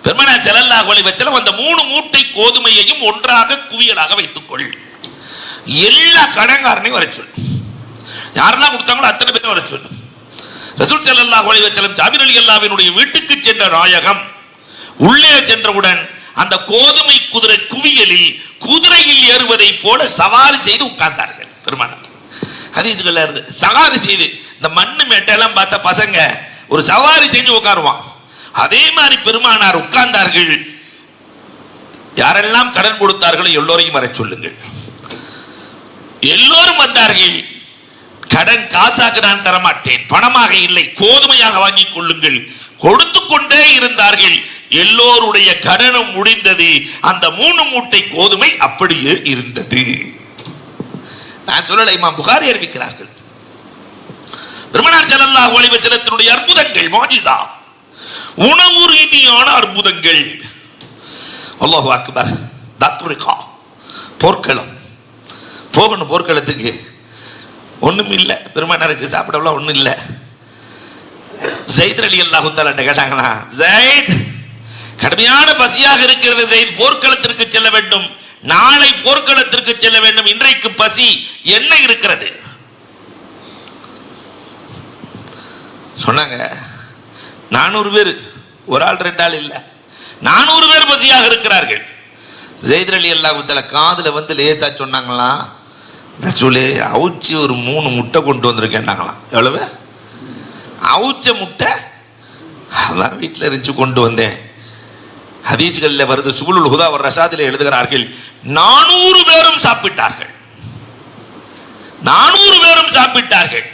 பெருமானார் ஸல்லல்லாஹு அலைஹி வஸல்லம் அந்த 3 மூட்டை கோதுமையையும் ஒன்றாக குவியலாக வைத்துக்கொள், எல்லா கடன்காரனையும் வர சொல்லு, யாரெல்லாம் கொடுத்தாங்களோ அத்தனை பேரும் வர சொல்லு. ரசூல் ஸல்லல்லாஹு அலைஹி வஸல்லம் ஜாபிர் ரலியல்லாஹுவினுடைய வீட்டுக்கு சென்ற நாயகம் உள்ளே சென்றவுடன் அந்த கோதுமை குதிரை குவியலில் குதிரையில் ஏறுவதை போல சவாரி செய்து உட்கார்ந்தார்கள். பெருமானார் ஹதீஸ்ல இருந்து சவாரி செய்து, இந்த மண்ணு மேட்டெல்லாம் பார்த்த பசங்க ஒரு சவாரி செஞ்சு உட்காருவான், அதே மாதிரி பெருமானார் உட்கார்ந்தார்கள். யாரெல்லாம் கடன் கொடுத்தார்களோ எல்லோரையும் வர சொல்லுங்கள். எல்லோரும் வந்தார்கள். கடன் காசாக நான் தரமாட்டேன், பணமாக இல்லை, கோதுமையாக வாங்கிக் கொள்ளுங்கள். கொடுத்து கொண்டே இருந்தார்கள். எல்லோருடைய கடனும் முடிந்தது. அந்த 3 மூட்டை கோதுமை அப்படியே இருந்தது. நான் சொல்லலை, இமாம் புகாரி அறிவிக்கிறார்கள். பெருமானார் ஸல்லல்லாஹு அலைஹி வஸல்லத்தினுடைய அற்புதங்கள், முஅஜிஸா, உணவு ரீதியான அற்புதங்கள். அல்லாஹு அக்பர். தத்ரிகா, போர்க்களம். போகணும் போர்க்களத்துக்கு, ஒண்ணும் இல்லை, பெருமானாருக்கு சாப்பிடலாம் ஒண்ணும் இல்லை. ஸைத் ரலியல்லாஹு தஆலா கேட்டாங்களா, ஸைத் கடுமையான பசியாக இருக்கிறது ஸைத், போர்க்களத்திற்கு செல்ல வேண்டும், நாளை போர்க்களத்திற்கு செல்ல வேண்டும், இன்றைக்கு பசி என்ன இருக்கிறது சொன்னாங்க. 400 பேர், ஒரு ஆள் 2 ஆள் இல்லை, 400 பேர் பசியாக இருக்கிறார்கள். ஸைத் ரலியல்லாஹு தஆலா காதுல வந்து லேசா சொன்னாங்களாம், ரசூலே அவுச்சி ஒரு 3 முட்டை கொண்டு வந்திருக்கேன்னாங்களாம். எவ்வளவு? அவுச்ச முட்டை, அதான் வீட்டில் இருந்துச்சு கொண்டு வந்தேன். ஹதீஸ்களில் வருது, சுபுலுல் ஹுதா வ ரஷாதில் எழுதுகிறார்கள், 400 பேரும் சாப்பிட்டார்கள். 400 பேரும் சாப்பிட்டார்கள்.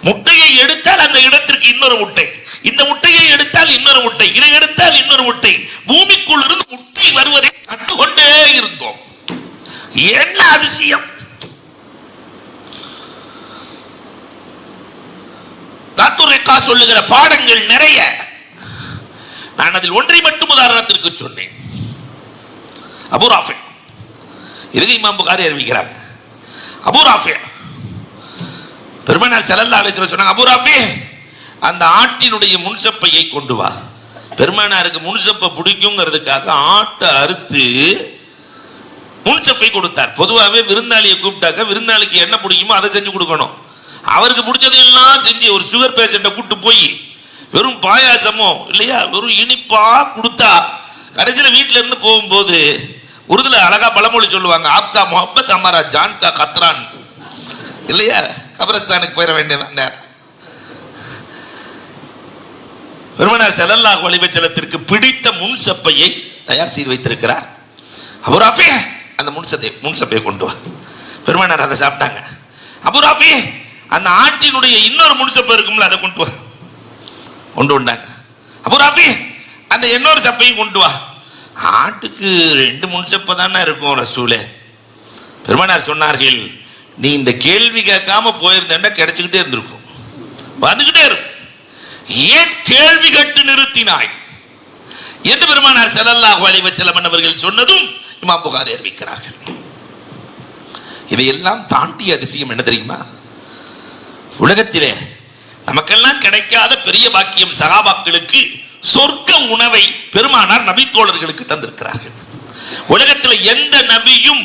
முட்டையை எடுத்தால் அந்த இடத்திற்கு இன்னொரு முட்டை, இந்த முட்டையை எடுத்தால் இன்னொரு முட்டை, இதை எடுத்தால் இன்னொரு முட்டை, பூமிக்குள் இருந்து முட்டை வருவதை கண்டுகொண்டே இருந்தோம். என்ன அதிசயம்! தாத்துரிகா சொல்லுகிற பாடங்கள் நிறைய. நான் அதில் ஒன்றை மட்டும் உதாரணத்திற்கு சொன்னேன். அபூ ராஃபி, இதுக்கு இமாம் புகாரி அறிவிக்கிறாங்க. அபூ ராஃபி பெருமானார் ஸல்லல்லாஹு அலைஹி வஸல்லம் சொன்னாங்க, அபூ ராஃபி அந்த ஆட்டினுடைய முன்சப்பையை கொண்டு வா. பெருமானாருக்கு முன்சப்பை பிடிக்குங்கிறதுக்காக ஆட்டை அறுத்து முன்சப்பை கொடுத்தார். பொதுவாகவே விருந்தாளியை கூப்பிட்டாக்க விருந்தாளிக்கு என்ன பிடிக்குமோ அதை செஞ்சு கொடுக்கணும். அவருக்கு பிடிச்சதெல்லாம் செஞ்சு, ஒரு சுகர் பேஷண்ட்டை கூட்டு போய் வெறும் பாயாசமோ இல்லையா வெறும் இனிப்பா கொடுத்தா, கடைசியில் வீட்டில இருந்து போகும்போது உருதுல அழகா பழமொழி சொல்லுவாங்க, ஆப்கா முஹப்பத் ஹமாரா ஜான் கா கத்ரான், இல்லையா? கபரஸ்தானுக்கு போயிட வேண்டியதான். பெருமானார் ஸல்லல்லாஹு அலைஹி வஸல்லத்திற்கு பிடித்த முன் சப்பையை தயார் செய்து வைத்திருக்கிறார். அபூ ராஃபி அந்த முன் சப்பையை கொண்டு வா. பெருமானார் அதை சாப்பிட்டாங்க. அபூ ராஃபி அந்த ஆட்டினுடைய இன்னொரு முன் சப்பை இருக்கும்ல அதை கொண்டு வா. கொண்டு வந்தாங்க. அபூ ராஃபி அந்த இன்னொரு சப்பையும் கொண்டு வா. ஆட்டுக்கு 2 முன் சப்பை தானே இருக்கும் ரசூலே. பெருமானார் சொன்னார்கள், நீ இந்த கேள்வி கேட்காம போயிருந்தா கிடைச்சுக்கிட்டே இருந்திருக்கும், வந்துகிட்டே இருக்கும். ஏன் கேள்வி கேட்டு நிறுத்தினாய் என்று பெருமானார் ஸல்லல்லாஹு அலைஹி வஸல்லம் அவர்கள் சொன்னதும் இமாம் புகாரி அறிவிக்கிறார்கள். இதையெல்லாம் தாண்டிய அதிசயம் என்ன தெரியுமா? உலகத்திலே நமக்கெல்லாம் கிடைக்காத பெரிய பாக்கியம் சகாபாக்களுக்கு சொர்க்க உணவை பெருமானார் நபித்தோழர்களுக்கு தந்திருக்கிறார்கள். உலகத்தில் எந்த நபியும்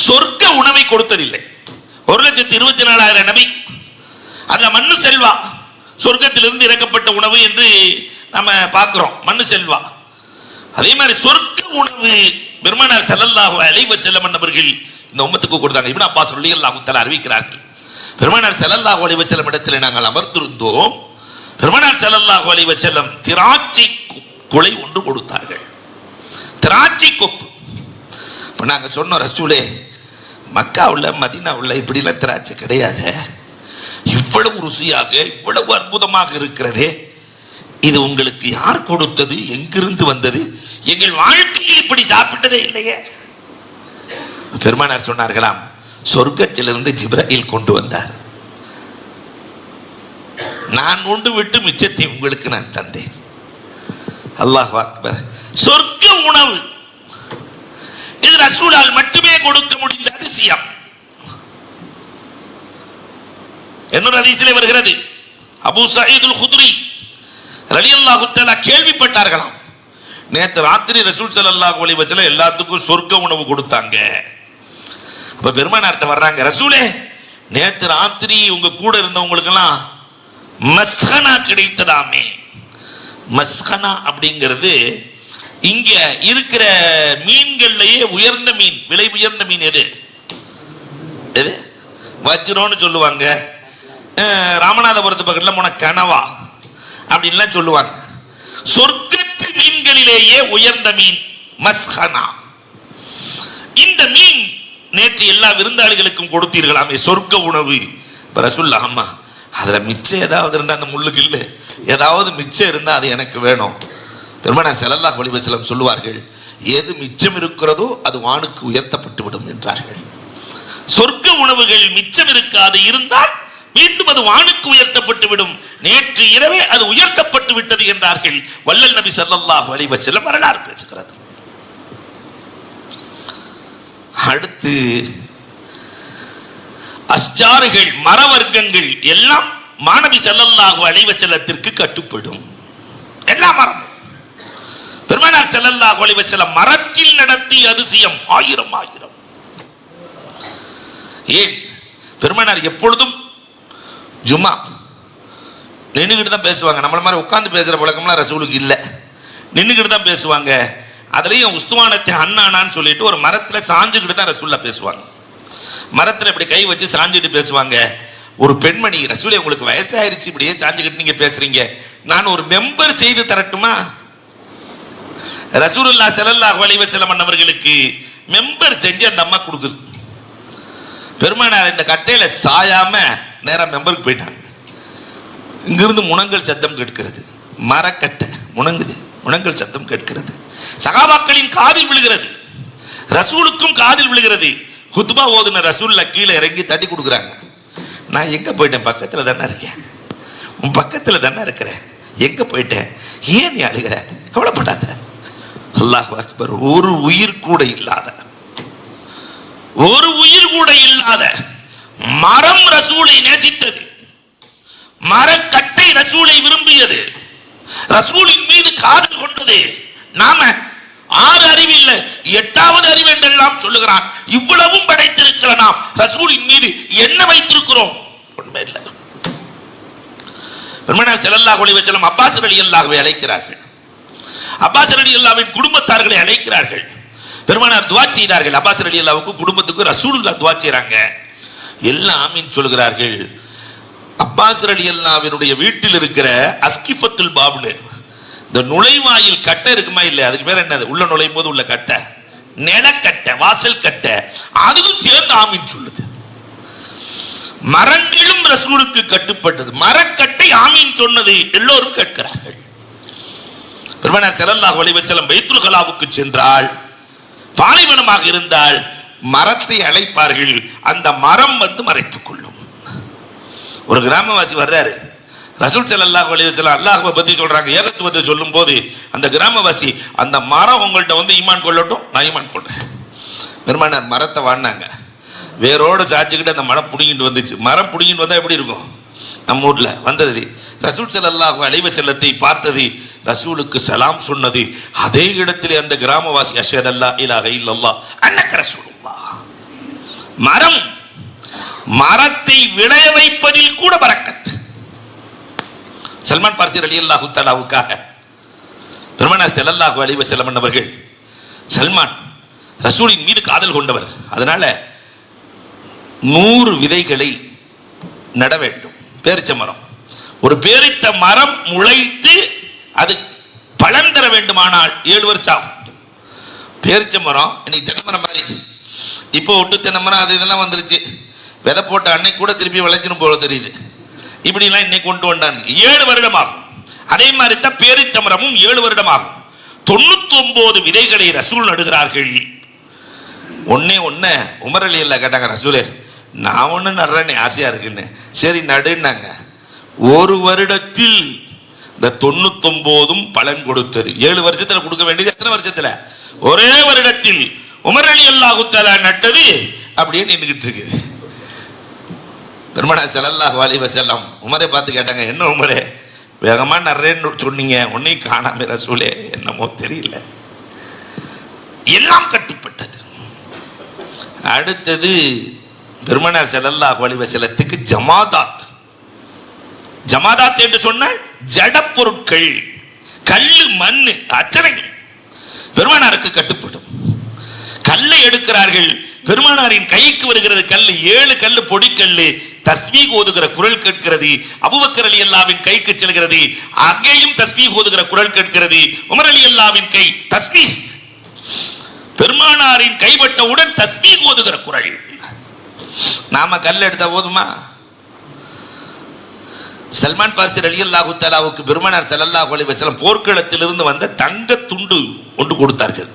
சொர்க்க உணவை கொடுத்ததில்லை. 1,24,000 நபி, அதுல மண்ணு செல்வா சொர்க்கத்திலிருந்து இறக்கப்பட்ட உணவு என்று நம்ம பார்க்கிறோம். மண்ணு செல்வா. அதே மாதிரி சொர்க்க உணவு பெருமானார் ஸல்லல்லாஹு அலைஹி வஸல்லம் அவர்கள் இந்த உம்மத்துக்கு கொடுத்தாங்க. இப்னு அப்பாஸ் ரலியல்லாஹு தஆலா அறிவிக்கிறார்கள், பெருமானார் ஸல்லல்லாஹு அலைஹி வஸல்லம் இடத்தில் நாங்கள் அமர்ந்திருந்தோம். பெருமானார் ஸல்லல்லாஹு அலைஹி வஸல்லம் திராட்சை குலை ஒன்று கொடுத்தார்கள். திராட்சை கொப்பு. இப்போ நாங்கள் சொன்னோம், ரசூலே மக்காவுள்ள மதீனாவுள்ள இப்படிலாம் திராட்சை கிடையாது, இவ்வளவு ருசியாக இவ்வளவு அற்புதமாக இருக்கிறதே, இது உங்களுக்கு யார் கொடுத்தது, எங்கிருந்து வந்தது? எங்கள் வாழ்க்கையில் இப்படி சாப்பிட்டதே இல்லையே. பெருமானார் சொன்னார்களாம், சொர்க்கத்திலிருந்து ஜிப்ரீல் கொண்டு வந்தார், நான் உண்டு விட்டு மிச்சத்தை உங்களுக்கு நான் தந்தேன். அல்லாஹ் அக்பர். சொர்க்க உணவு இது ரசூலால் மட்டுமே கொடுக்க முடிந்த அதிசயம். இன்னொரு ஹதீஸிலே வருகிறது, அபூ சயீதுல் குத்ரி ரலியல்லாஹு தஆலா கேள்விப்பட்டார்களாம், நேற்று ராத்திரி ரசூல் ஸல்லல்லாஹு அலைஹி வஸல்லம் எல்லாத்துக்கும் சொர்க்க உணவு கொடுத்தாங்க. அப்ப பெருமானார்ட்ட வர்றாங்க, ரசூலே நேற்று ராத்திரி உங்க கூட இருந்தவங்களுக்கெல்லாம் மஸ்கனா கிடைத்ததாமே. மஸ்கனா அப்படிங்கிறது இங்க இருக்கிற மீன்கள்லயே உயர்ந்த மீன், விலை உயர்ந்த மீன் எது? எது? வஜ்ரோன்னு சொல்லுவாங்க. ராமநாதபுரத்து பக்கத்தில் போன கனவா அப்படின்லாம் சொல்லுவாங்க. சொர்க்கத்து மீன்களிலேயே உயர்ந்த மீன் மஸ்கனா. இந்த மீன் நேற்று எல்லா விருந்தாளிகளுக்கும் கொடுத்தீர்களாமே சொர்க்க உணவு. ரசூலுல்லாஹ், அம்மா அதுல மிச்சம் ஏதாவது இருந்தா, அந்த முள்ளுக்கு இல்லை ஏதாவது மிச்சம் இருந்தா அது எனக்கு வேணும். பெருமானார் ஸல்லல்லாஹு அலைஹி வஸல்லம் சொல்லுவார்கள், எது மிச்சம் இருக்கிறதோ அது வானுக்கு உயர்த்தப்பட்டு விடும் என்றார்கள். சொர்க்க உணவுகள் மிச்சம் இருக்காது, இருந்தால் மீண்டும் அது வானுக்கு உயர்த்தப்பட்டு விடும். நேற்று இரவே அது உயர்த்தப்பட்டு விட்டது என்றார்கள். வல்லல் நபி ஸல்லல்லாஹு அலைஹி வஸல்லம் வரலாறு பேசுகிறது. அடுத்து அஸ்ஜார்கள், மரவர்க்கங்கள் எல்லாம் மாநபி ஸல்லல்லாஹு அலைஹி வஸல்லத்திற்கு கட்டுப்படும். எல்லா மரம். பெருமானார் ஸல்லல்லாஹு அலைஹி வஸல்லம் மரத்தில் நடத்திய அதிசயம் ஆயிரம். ஏன் பெருமானார் எப்பொழுதும் ஜும்மா நின்றுகிட்டு தான் பேசுவாங்க. நம்மள மாதிரி உட்கார்ந்து பேசுற பழக்கம்லாம் ரசூலுக்கு இல்லை. நின்றுகிட்டு தான் பேசுவாங்க. அதுலேயும் உஸ்துவானத்தை அண்ணானான்னு சொல்லிட்டு ஒரு மரத்தில் சாஞ்சுக்கிட்டு தான் ரசூல்லா பேசுவாங்க. மரத்தில் இப்படி கை வச்சு சாஞ்சுக்கிட்டு பேசுவாங்க. ஒரு பெண்மணி, ரசூலே உங்களுக்கு வயசாயிருச்சு, இப்படியே சாஞ்சுக்கிட்டு நீங்க பேசுறீங்க, நான் ஒரு மெம்பர் செய்து தரட்டுமா? ரசூலுல்லாஹ் ஸல்லல்லாஹு அலைஹி வஸல்லம் அவர்களுக்கு மெம்பர் செஞ்சு அந்த அம்மா கொடுக்குது. பெருமானார் இந்த கட்டையில சாயாம நேரா மெம்பருக்கு போயிட்டாங்க. இங்கிருந்து முனங்கல் சத்தம் கேட்கிறது. மரக்கட்டை முனங்குது, முனங்கல் சத்தம் கேட்கிறது. சகாபாக்களின் காதில் விழுகிறது, ரசூலுக்கும் காதில் விழுகிறது. குத்பா ஓதுன ரசூல்ல கீழே இறங்கி தட்டி கொடுக்குறாங்க. நான் எங்க போயிட்டேன்? பக்கத்துல தானே இருக்கேன். உன் பக்கத்துல தானே இருக்கிறேன். எங்க போயிட்டேன்? ஏன் நீ அழுகிற? கவலைப்படாத. அல்லாஹ் அக்பர். ஒரு உயிர் கூட இல்லாத மரம் ரசூலை நேசித்தது. மரக்கட்டை ரசூலை விரும்பியது. ரசூலின் மீது காதல் கொண்டது. நாம 6 அறிவு இல்லை 8வது அறிவு என்றெல்லாம் சொல்லுகிறான். இவ்வளவும் படைத்திருக்கிற நாம் ரசூலின் மீது என்ன வைத்திருக்கிறோம்? உண்மை இல்லை. பெருமானார் ஸல்லல்லாஹு அலைஹி வஸல்லம் அப்பாஸ் ரலியல்லாஹுவை அழைக்கிறார்கள். அப்பாஸ் ரலியல்லாஹுவின் குடும்பத்தார்களை அழைக்கிறார்கள். பெருமானார் துஆ செய்தார்கள். அப்பாஸ் ரலியல்லாஹுக்கு குடும்பத்துக்கு ரசூலுல்லாஹ் துஆ செய்றாங்க. எல்லாம் ஆமீன் சொல்கிறார்கள். அப்பாஸ் ரலியல்லாஹுவினுடைய வீட்டில் இருக்கிற அஸ்கிஃபத்துல் பாப்னு இந்த நுழைவாயில் கட்டை இருக்குமா இல்லையா, அதுக்கு பேர் என்னது, உள்ள நுழையும் போது உள்ள கட்டை, நிலக்கட்டை, வாசல் கட்டை, அதுவும் சேர்ந்து ஆமீன் சொல்லுது. மரங்களும் ரசூலுக்கு கட்டுப்பட்டது, மரக்கட்டை ஆமீன் சொன்னது எல்லோரும் கேட்கிறார்கள். பெருமானார் ஸல்லல்லாஹு அலைஹி வஸல்லம் பைத்துல் கலாவுக்கு சென்றால், பாலைவனமாக இருந்தால் மரத்தை அழைப்பார்கள், அந்த மரம் வந்து மறைத்துக் கொள்ளும். ஒரு கிராமவாசி வர்றாரு, ரசூல் ஸல்லல்லாஹு அலைஹி வஸல்லம் அல்லாஹ்வை பத்தி சொல்றாங்க, ஏகத்துவத்தை சொல்லும் போது அந்த கிராமவாசி, அந்த மரம் உங்கள்கிட்ட வந்து ஈமான் கொள்ளட்டும், நான் ஈமான் கொள்றேன். பெருமானார் மரத்தை வாடினாங்க, வேரோடு சாய்ச்சிக்கிட்டு அந்த மரம் பிடிங்கிட்டு வந்துச்சு. மரம் பிடிங்கிட்டு வந்தால் எப்படி இருக்கும், நம்ம ஊரில் வந்தது. ரசூல் ஸல்லல்லாஹு அலைஹி வஸல்லத்தை பார்த்தது, ரசூலுக்கு சலாம் சொன்னது, அதே இடத்திலே அந்த கிராமவாசி அஷ்ஹது அல்லா இலாஹ இல்லல்லாஹ் அன்னக ரசூலுல்லாஹ். மரம், மரத்தை விளைய வைப்பதில் கூட பரக்கத். சல்மான் பார்சி ரலியல்லாஹு தஆலாவுக்காக பெருமானார் ஸல்லல்லாஹு அலைஹி வஸல்லம் அவர்கள், சல்மான் ரசூலின் மீது காதல் கொண்டவர், அதனால 100 விதைகளை நட வேண்டும். பேரிச்ச மரம், ஒரு பேரித்த மரம் முளைத்து அது பலன் தர வேண்டுமானால் 7 வருஷம் ஆகும். பேரிச்ச மரம் இன்னைக்கு தென்னை மாதிரி, இப்போ ஒட்டு தென்னை மரம் அது இதெல்லாம் வந்துருச்சு, விதை போட்ட அன்னைக்கு கூட திருப்பி விளைஞ்சிரும் போல தெரியுது. இப்படிலாம் இன்னைக்கு கொண்டு வந்தாங்க, 7 வருடம் ஆகும். அதே மாதிரி தான் பேரித்த மரமும் 7 வருடம் ஆகும். 99 விதைகளை ரசூல் நடுகிறார்கள். ஒன்னே உமர் ரலியல்லாஹு கேட்டாங்க, ரசூலே நான் ஒன்று நடுறேன்னு ஆசையா இருக்குன்னு. சரி நடுன்னாங்க. 1 வருடத்தில் இந்த 99 பலன் கொடுத்தது. 7 வருஷத்துல கொடுக்க வேண்டியது எத்தனை வருஷத்துல, ஒரே வருடத்தில் உமர் ரலியல்லாஹு தஆலா நட்டது அப்படியே நின்றுகிட்டு இருக்குது. பெருமானார் ஸல்லல்லாஹு அலைஹி வஸல்லம் உமரை பார்த்து கேட்டாங்க, என்ன உமரே வேகமா நடுறேன்னு சொன்னீங்க, ஒன்னையும் காணாம ரசூலே, என்னமோ தெரியல. எல்லாம் கட்டுப்பட்டது. அடுத்தது பெருமானார் ஸல்லல்லாஹு அலைஹி வஸல்லத்துக்கு ஜமாதாத். ஜமாதாத் என்று சொன்னால் ஜட பொருட்கள், கல்லு மண்ணு அத்தனையும் பெருமானாருக்கு கட்டுப்படும். கல்லை எடுக்கிறார்கள், பெருமானாரின் கைக்கு வருகிறது கல்லு, 7 கல்லு பொடிக்கல்லு, தஸ்பீஹ் ஓதுகிற குரல் கேட்கிறது. அபூபக்கர் ரலியல்லாஹுவின் கைக்கு செல்கிறது, அங்கேயும் தஸ்பீஹ் ஓதுகிற குரல் கேட்கிறது. உமர் ரலியல்லாஹுவின் கை தஸ்பீஹ், பெருமானாரின் கைப்பட்டவுடன் தஸ்பீஹ் ஓதுகிற குரல். நாம கல் எடுத்தா போதுமா? சல்மான் பார்சி ரலியல்லாஹு தஆலாவுக்கு பெருமானார் ஸல்லல்லாஹு அலைஹி வஸல்லம் போர்க்களத்திலிருந்து வந்த தங்க துண்டு ஒன்று கொடுத்தார்கள்.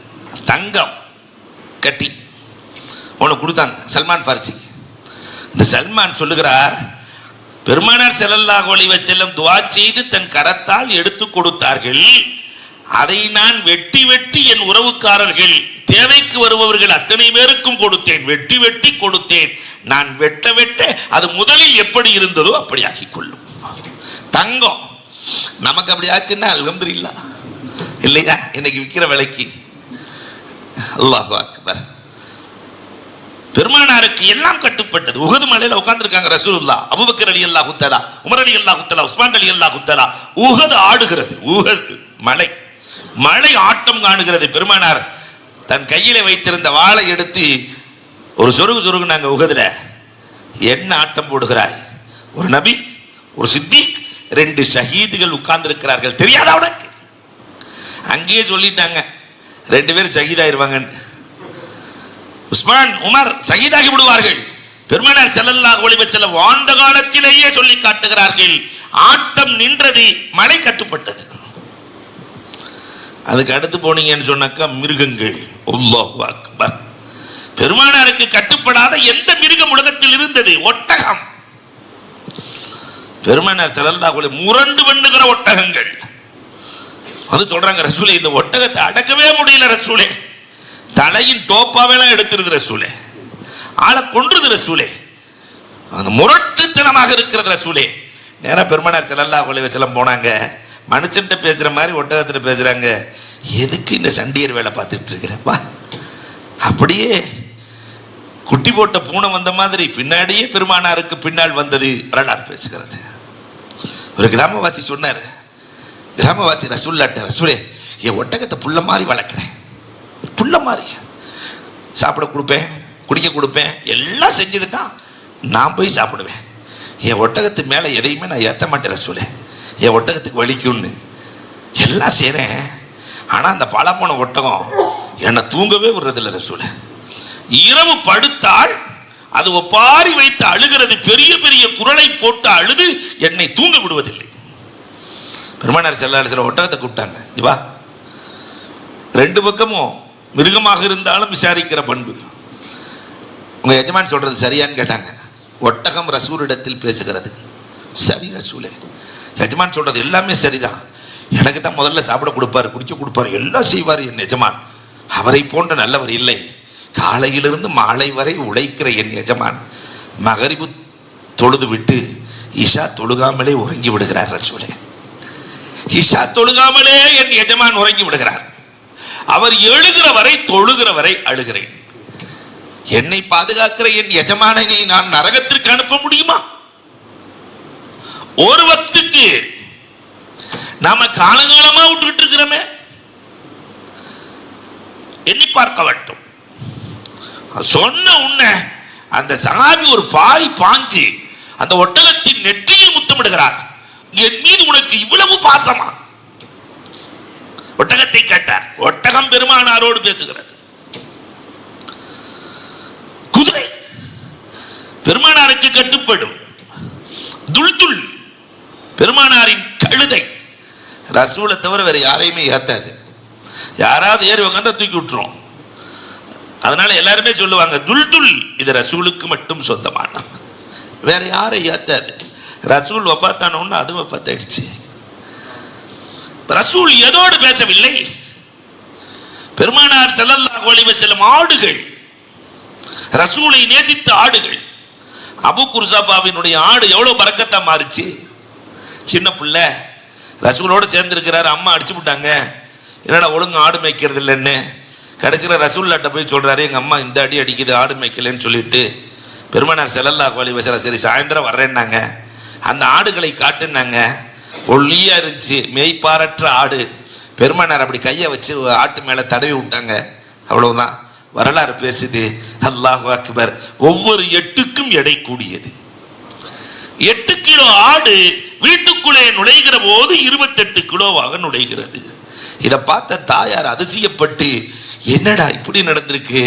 தங்கம் கட்டி ஒன்று கொடுத்தாங்க சல்மான் பார்சி. இந்த சல்மான் சொல்லுகிறார், பெருமானார் ஸல்லல்லாஹு அலைஹி வஸல்லம் துஆ செய்து தன் கரத்தால் எடுத்து கொடுத்தார்கள். அதை நான் வெட்டி வெட்டி என் உறவுக்காரர்கள், தேவைக்கு வருபவர்கள் அத்தனை பேருக்கும் கொடுத்தேன், வெட்டி வெட்டி கொடுத்தேன். நான் வெட்ட வெட்ட அது முதலில் எப்படி இருந்ததோ அப்படி ஆகிக் கொள்ளும். தங்கம் நமக்கு அப்படி ஆச்சுன்னா அல்ஹம்துலில்லாஹ் இல்லையா, இன்னைக்கு விற்கிற விலைக்கு. அல்லாஹு அக்பர். பெருமானாருக்கு எல்லாம் கட்டுப்பட்டது. உஹது மலையில உட்கார்ந்திருக்காங்க ரசூலுல்லாஹ், அபூபக்கர் ரலியல்லாஹு தஆலா, உமர் ரலியல்லாஹு தஆலா, உஸ்மான் ரலியல்லாஹு தஆலா. உஹது ஆடுகிறது, உஹது மலை, மலை ஆட்டம் காணுகிறது. பெருமானார் தன் கையில வைத்திருந்த வாளை எடுத்து ஒரு சொருகுனாங்க. உஹதுல என்ன ஆட்டம் போடுகிறாய்? ஒரு நபி, ஒரு சித்திக், 2 ஷஹீதுகள் உட்கார்ந்து இருக்கிறார்கள், தெரியாதா உனக்கு? அங்கேயே சொல்லிட்டாங்க 2 பேர் ஷஹீதாயிருவாங்கன்னு. உஸ்மான் உமர் ஷஹீதாகி விடுவார்கள். பெருமானார் ஸல்லல்லாஹு அலைஹி வஸல்லம் வாழ்ந்த காலத்திலேயே சொல்லி காட்டுகிறார்கள், ஆட்டம் நின்றது, மழை கட்டுப்பட்டது. அதுக்கு அடுத்து போனீங்கன்னு சொன்னாக்கா மிருகங்கள். அல்லாஹு அக்பர். பெருமானாருக்கு கட்டுப்படாத எந்த மிருகம் உலகத்தில் இருந்தது? ஒட்டகம். பெருமானார் ஸல்லல்லாஹு அலைஹி முரண்டு பண்ணுகிற ஒட்டகங்கள். அது சொல்றாங்க, ரசூலே இந்த ஒட்டகத்தை அடக்கவே முடியல ரசூலே, தலையின் டோப்பாவெல்லாம் எடுத்துருது ரசூலே, ஆளை கொன்றுது ரசூலே, அந்த முரட்டுத்தனமாக இருக்கிறது ரசூலே. நேரா பெருமானார் ஸல்லல்லாஹு அலைஹி வஸல்லம் போனாங்க. மனுஷன்ட்ட பேசுற மாதிரி ஒட்டகத்துல பேசுறாங்க. எதுக்கு இந்த சண்டியர் வேலை பார்த்துட்டு இருக்கிறப்பா? அப்படியே குட்டி போட்ட பூனை வந்த மாதிரி பின்னாடியே பெருமானாருக்கு பின்னால் வந்தது வரலாறு பேசுகிறது. ஒரு கிராமவாசி சொன்னார், கிராமவாசி ரசூல்லாட்ட, ரசூலே என் ஒட்டகத்தை புள்ள மாதிரி வளர்க்குறேன், புள்ள மாதிரி சாப்பிட கொடுப்பேன், குடிக்க கொடுப்பேன், எல்லாம் செஞ்சுட்டு தான் நான் போய் சாப்பிடுவேன். என் ஒட்டகத்து மேலே எதையுமே நான் ஏற்ற மாட்டேன் ரசூலே, என் ஒட்டகத்துக்கு வலிக்கும்னு எல்லாம் செய்கிறேன். ஆனால் அந்த பழப்போன ஒட்டகம் என்னை தூங்கவே விடுறதில்லை ரசூலே. இரவு படுத்தால் அது ஒப்பாரி வைத்து அழுகிறது, பெரிய பெரிய குரலை போட்டு அழுது என்னை தூங்க விடுவதில்லை. பெருமானார் ஸல்லல்லாஹு அலைஹி வஸல்லம் ஒட்டகத்தை கூப்பிட்டாங்க, இவா. ரெண்டு பக்கமும் மிருகமாக இருந்தாலும் விசாரிக்கிற பண்பு. உங்க எஜமான் சொல்றது சரியான்னு கேட்டாங்க. ஒட்டகம் ரசூலிடத்தில் பேசுகிறது. சரி ரசூலே, எஜமான் சொல்றது எல்லாமே சரிதான். எனக்கு தான் முதல்ல சாப்பிட கொடுப்பாரு, குடிக்க கொடுப்பாரு, எல்லாம் செய்வார் என் எஜமான். அவரை போன்ற நல்லவர் இல்லை. காலையிலிருந்து மாலை வரை உழைக்கிற என் எஜமான் மகரிபு தொழுது விட்டு இஷா தொழுகாமலே உறங்கி விடுகிறார் ரசூலே. இஷா தொழுகாமலே என் எஜமான் உறங்கி விடுகிறார். அவர் எழுகிற வரை தொழுகிற வரை அழுகிறேன். என்னை பாதுகாக்கிற என் எஜமானை நான் நரகத்திற்கு அனுப்ப முடியுமா? ஒரு வக்துக்கு நாம காலகாலமா விட்டுட்டு இருக்கிறோமே, எண்ணி பார்க்க வேண்டும். சொன்ன உன்ன அந்த சகாபி ஒரு பாய் பாஞ்சு அந்த ஒட்டகத்தின் நெற்றியில் முத்தமிடுகிறார். என் மீது உனக்கு இவ்வளவு பாசமா? ஒட்டகத்தை கேட்டார். ஒட்டகம் பெருமானாரோடு பேசுகிறது. குதிரை பெருமானாருக்கு கட்டுப்படும். துல்துல் பெருமானாரின் கழுதை ரசூலை தவிர வேற யாரையுமே ஏத்தாது. யாராவது ஏறி உட்காந்தா தூக்கி விட்டுரும். அதனால எல்லாருமே சொல்லுவாங்க, துல்துல் இது ரசூலுக்கு மட்டும் சொந்தமான, வேற யாரை ஏத்தாது. ரசூல் வஃபாத்தான ஒன்று அது வஃபாத்தாயிடுச்சு. ரசூல் எதோடு பேசவில்லை? பெருமானார் ஸல்லல்லாஹு அலைஹி வஸல்லம் ஆடுகள், ரசூலை நேசித்த ஆடுகள். அபு குர்சாபாவினுடைய ஆடு எவ்வளவு பரக்கத்தா மாறுச்சு. சின்ன பிள்ளை ரசூலோடு சேர்ந்துருக்கிறாரு, அம்மா அடிச்சு விட்டாங்க, என்னடா ஒழுங்கு ஆடு மேய்க்கிறது இல்லைன்னு. கடைசியில் ரசூல்லாட்ட போய் சொல்றாரு, எங்க அம்மா இந்த அடி அடிக்குது, ஆடு மேய்க்கலன்னு சொல்லிட்டு பெருமானார் ஸல்லல்லாஹு அலைஹி வஸல்லம் சரி சாயந்தரம் வர்றேன்னாங்க. அந்த ஆடுகளை காட்டுனாங்க. ஒல்லியா இருந்துச்சு, மேய்ப்பாரற்ற ஆடு. பெருமானார் அப்படி கையை வச்சு ஆட்டு மேலே தடவி விட்டாங்க. அவ்வளவுதான். வரலாறு பேசுது. அல்லாஹு அக்பர். ஒவ்வொரு எட்டுக்கும் எடை கூடியது. 8 கிலோ ஆடு வீட்டுக்குள்ளே நுழைகிற போது 28 கிலோவாக நுழைகிறது. இதை பார்த்த தாயார் அதிசயப்பட்டு, என்னடா இப்படி நடந்திருக்கு,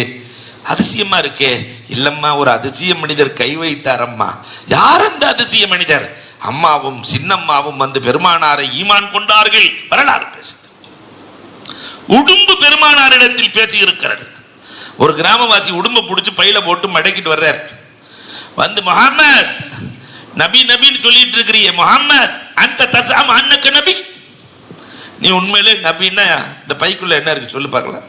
அதிசயமா இருக்கே. இல்லம்மா, ஒரு அதிசய மனிதர் கை வைத்தார் அம்மா. யார் அந்த அதிசய மனிதர்? அம்மாவும் சின்னம்மாவும் வந்து பெருமானாரை ஈமான் கொண்டார்கள். வரலாறு பேசுது. உடும்பு பெருமானாரிடத்தில் பேசி இருக்கிறது. ஒரு கிராமவாசி உடும்பை பிடிச்சி பையில போட்டு மடக்கிட்டு வர்றார். வந்து, முஹம்மத் நபி நபின்னு சொல்லிட்டு இருக்கிறீங்க, முஹம்மத் அந்த தசாம அன்னக்க நபி, நீ உண்மையிலே நபின்னா இந்த பைக்குள்ள என்ன இருக்கு சொல்லு பார்க்கலாம்.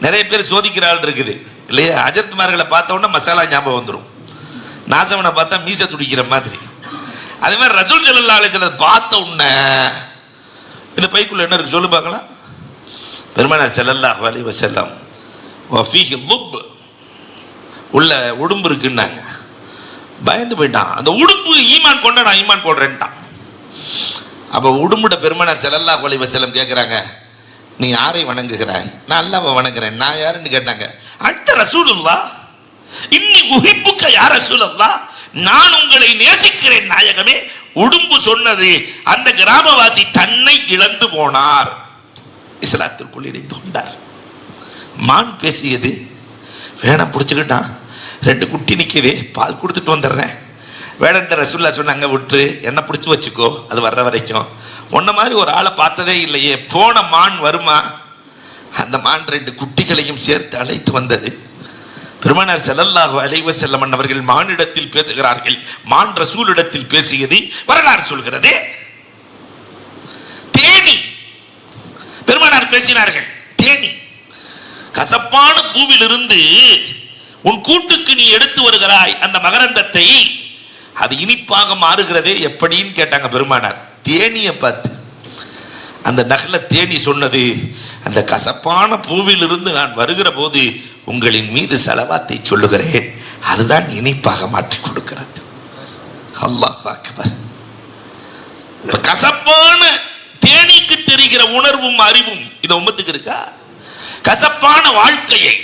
நிறைய பேர் சோதிக்கிற ஆள் இருக்குது இல்லையா? அஜர்த்மார்களை பார்த்த உடனே மசாலா ஞாபகம் வந்துடும். நாசவனை பார்த்தா மீசை துடிக்கிற மாதிரி. அதே மாதிரி ரசூல் ஸல்லல்லாஹு அலைஹி வஸல்லம் பார்த்த உடனே இந்த பைக்குள்ள என்ன இருக்கு சொல்லு பார்க்கலாம். பெருமானார் ஸல்லல்லாஹு அலைஹி வஸல்லம் வஃபீஹி லுப், உள்ள உடும்பு இருக்குன்னாங்க. பயந்து போயிட்டான். அந்த உடும்பு ஈமான் கொண்ட நான் ஈமான் கொள்றேன்ட்டான். அப்போ உடும்புட பெருமானார் ஸல்லல்லாஹு அலைஹி வஸல்லம் கேட்குறாங்க, நீ யாரை வணங்குகிறாய்? நான் அல்லாஹ்வை வணங்குறேன். நான் யாருன்னு கேட்டாங்க. அடுத்த ரசூலுல்லாஹ், இன்னி உஹிப்புக்க யா ரசூலல்லாஹ், நான் உங்களை நேசிக்கிறேன் நாயகமே. உடும்பு சொன்னது, அந்த கிராமவாசி தன்னை இழந்து போனார், இஸ்லாத்திற்குள் இணைந்து கொண்டார். மான் பேசியது, வேணாம் பிடிச்சுக்கிட்டான், 2 குட்டி நிற்குது, பால் கொடுத்துட்டு வந்துடுறேன். வேடன்ட்ட ரசூல்லா சொன்னாங்க, விட்டு என்ன பிடிச்சி வச்சுக்கோ, அது வர்ற வரைக்கும். உன்ன மாதிரி ஒரு ஆளை பார்த்ததே இல்லையே. போன மான் வருமா? அந்த மான் 2 குட்டிகளையும் சேர்த்து அழைத்து வந்தது. பெருமானார் ஸல்லல்லாஹு அலைஹி வஸல்லம் அவர்கள் மானிடத்தில் பேசுகிறார்கள். மான் ரசூலிடத்தில் பேசியது வரலாறு சொல்கிறது. தேனி பெருமானார் பேசினார்கள். தேனி, கசப்பான பூவிலிருந்து உன் கூட்டுக்கு நீ எடுத்து வருகிறாய் அந்த மகரந்தத்தை, அது இனிப்பாக மாறுகிறதே எப்படின்னு கேட்டாங்க பெருமானார். தேனியை பார்த்து அந்த நகல தேனி சொன்னது, அந்த கசப்பான பூவிலிருந்து நான் வருகிற போது உங்களின் மீது ஸலவாத்தை சொல்லுகிறேன், அதுதான் இனிப்பாக மாற்றி கொடுக்கிறது. அல்லாஹ் அக்பர். கசப்பான தேனிக்கு தெரிகிற உணர்வும் அறிவும் இந்த உம்மத்துக்கு இருக்கா? கசப்பான வாழ்க்கையை,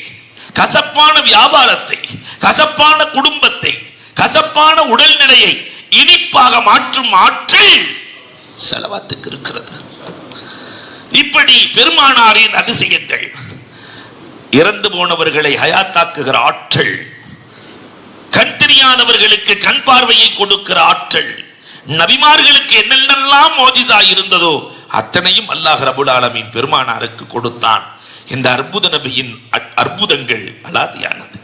கசப்பான வியாபாரத்தை, கசப்பான குடும்பத்தை, கசப்பான உடல்நிலையை இனிப்பாக மாற்றும் ஆற்றல் ஸலவாத்துக்கு இருக்கிறது. இப்படி பெருமானாரின் அதிசயங்கள், இறந்து போனவர்களை ஹயாத்தாக்குகிற ஆற்றல், கண் தெரியாதவர்களுக்கு கண் பார்வையை கொடுக்கிற ஆற்றல், நபிமார்களுக்கு என்னென்னலாம் மோஜிசா இருந்ததோ அத்தனையும் அல்லாஹ் ரப்புல் ஆலமீன் பெருமானாருக்கு கொடுத்தான். இந்த அற்புத நபியின் அற்புதங்கள் அலாதியானது.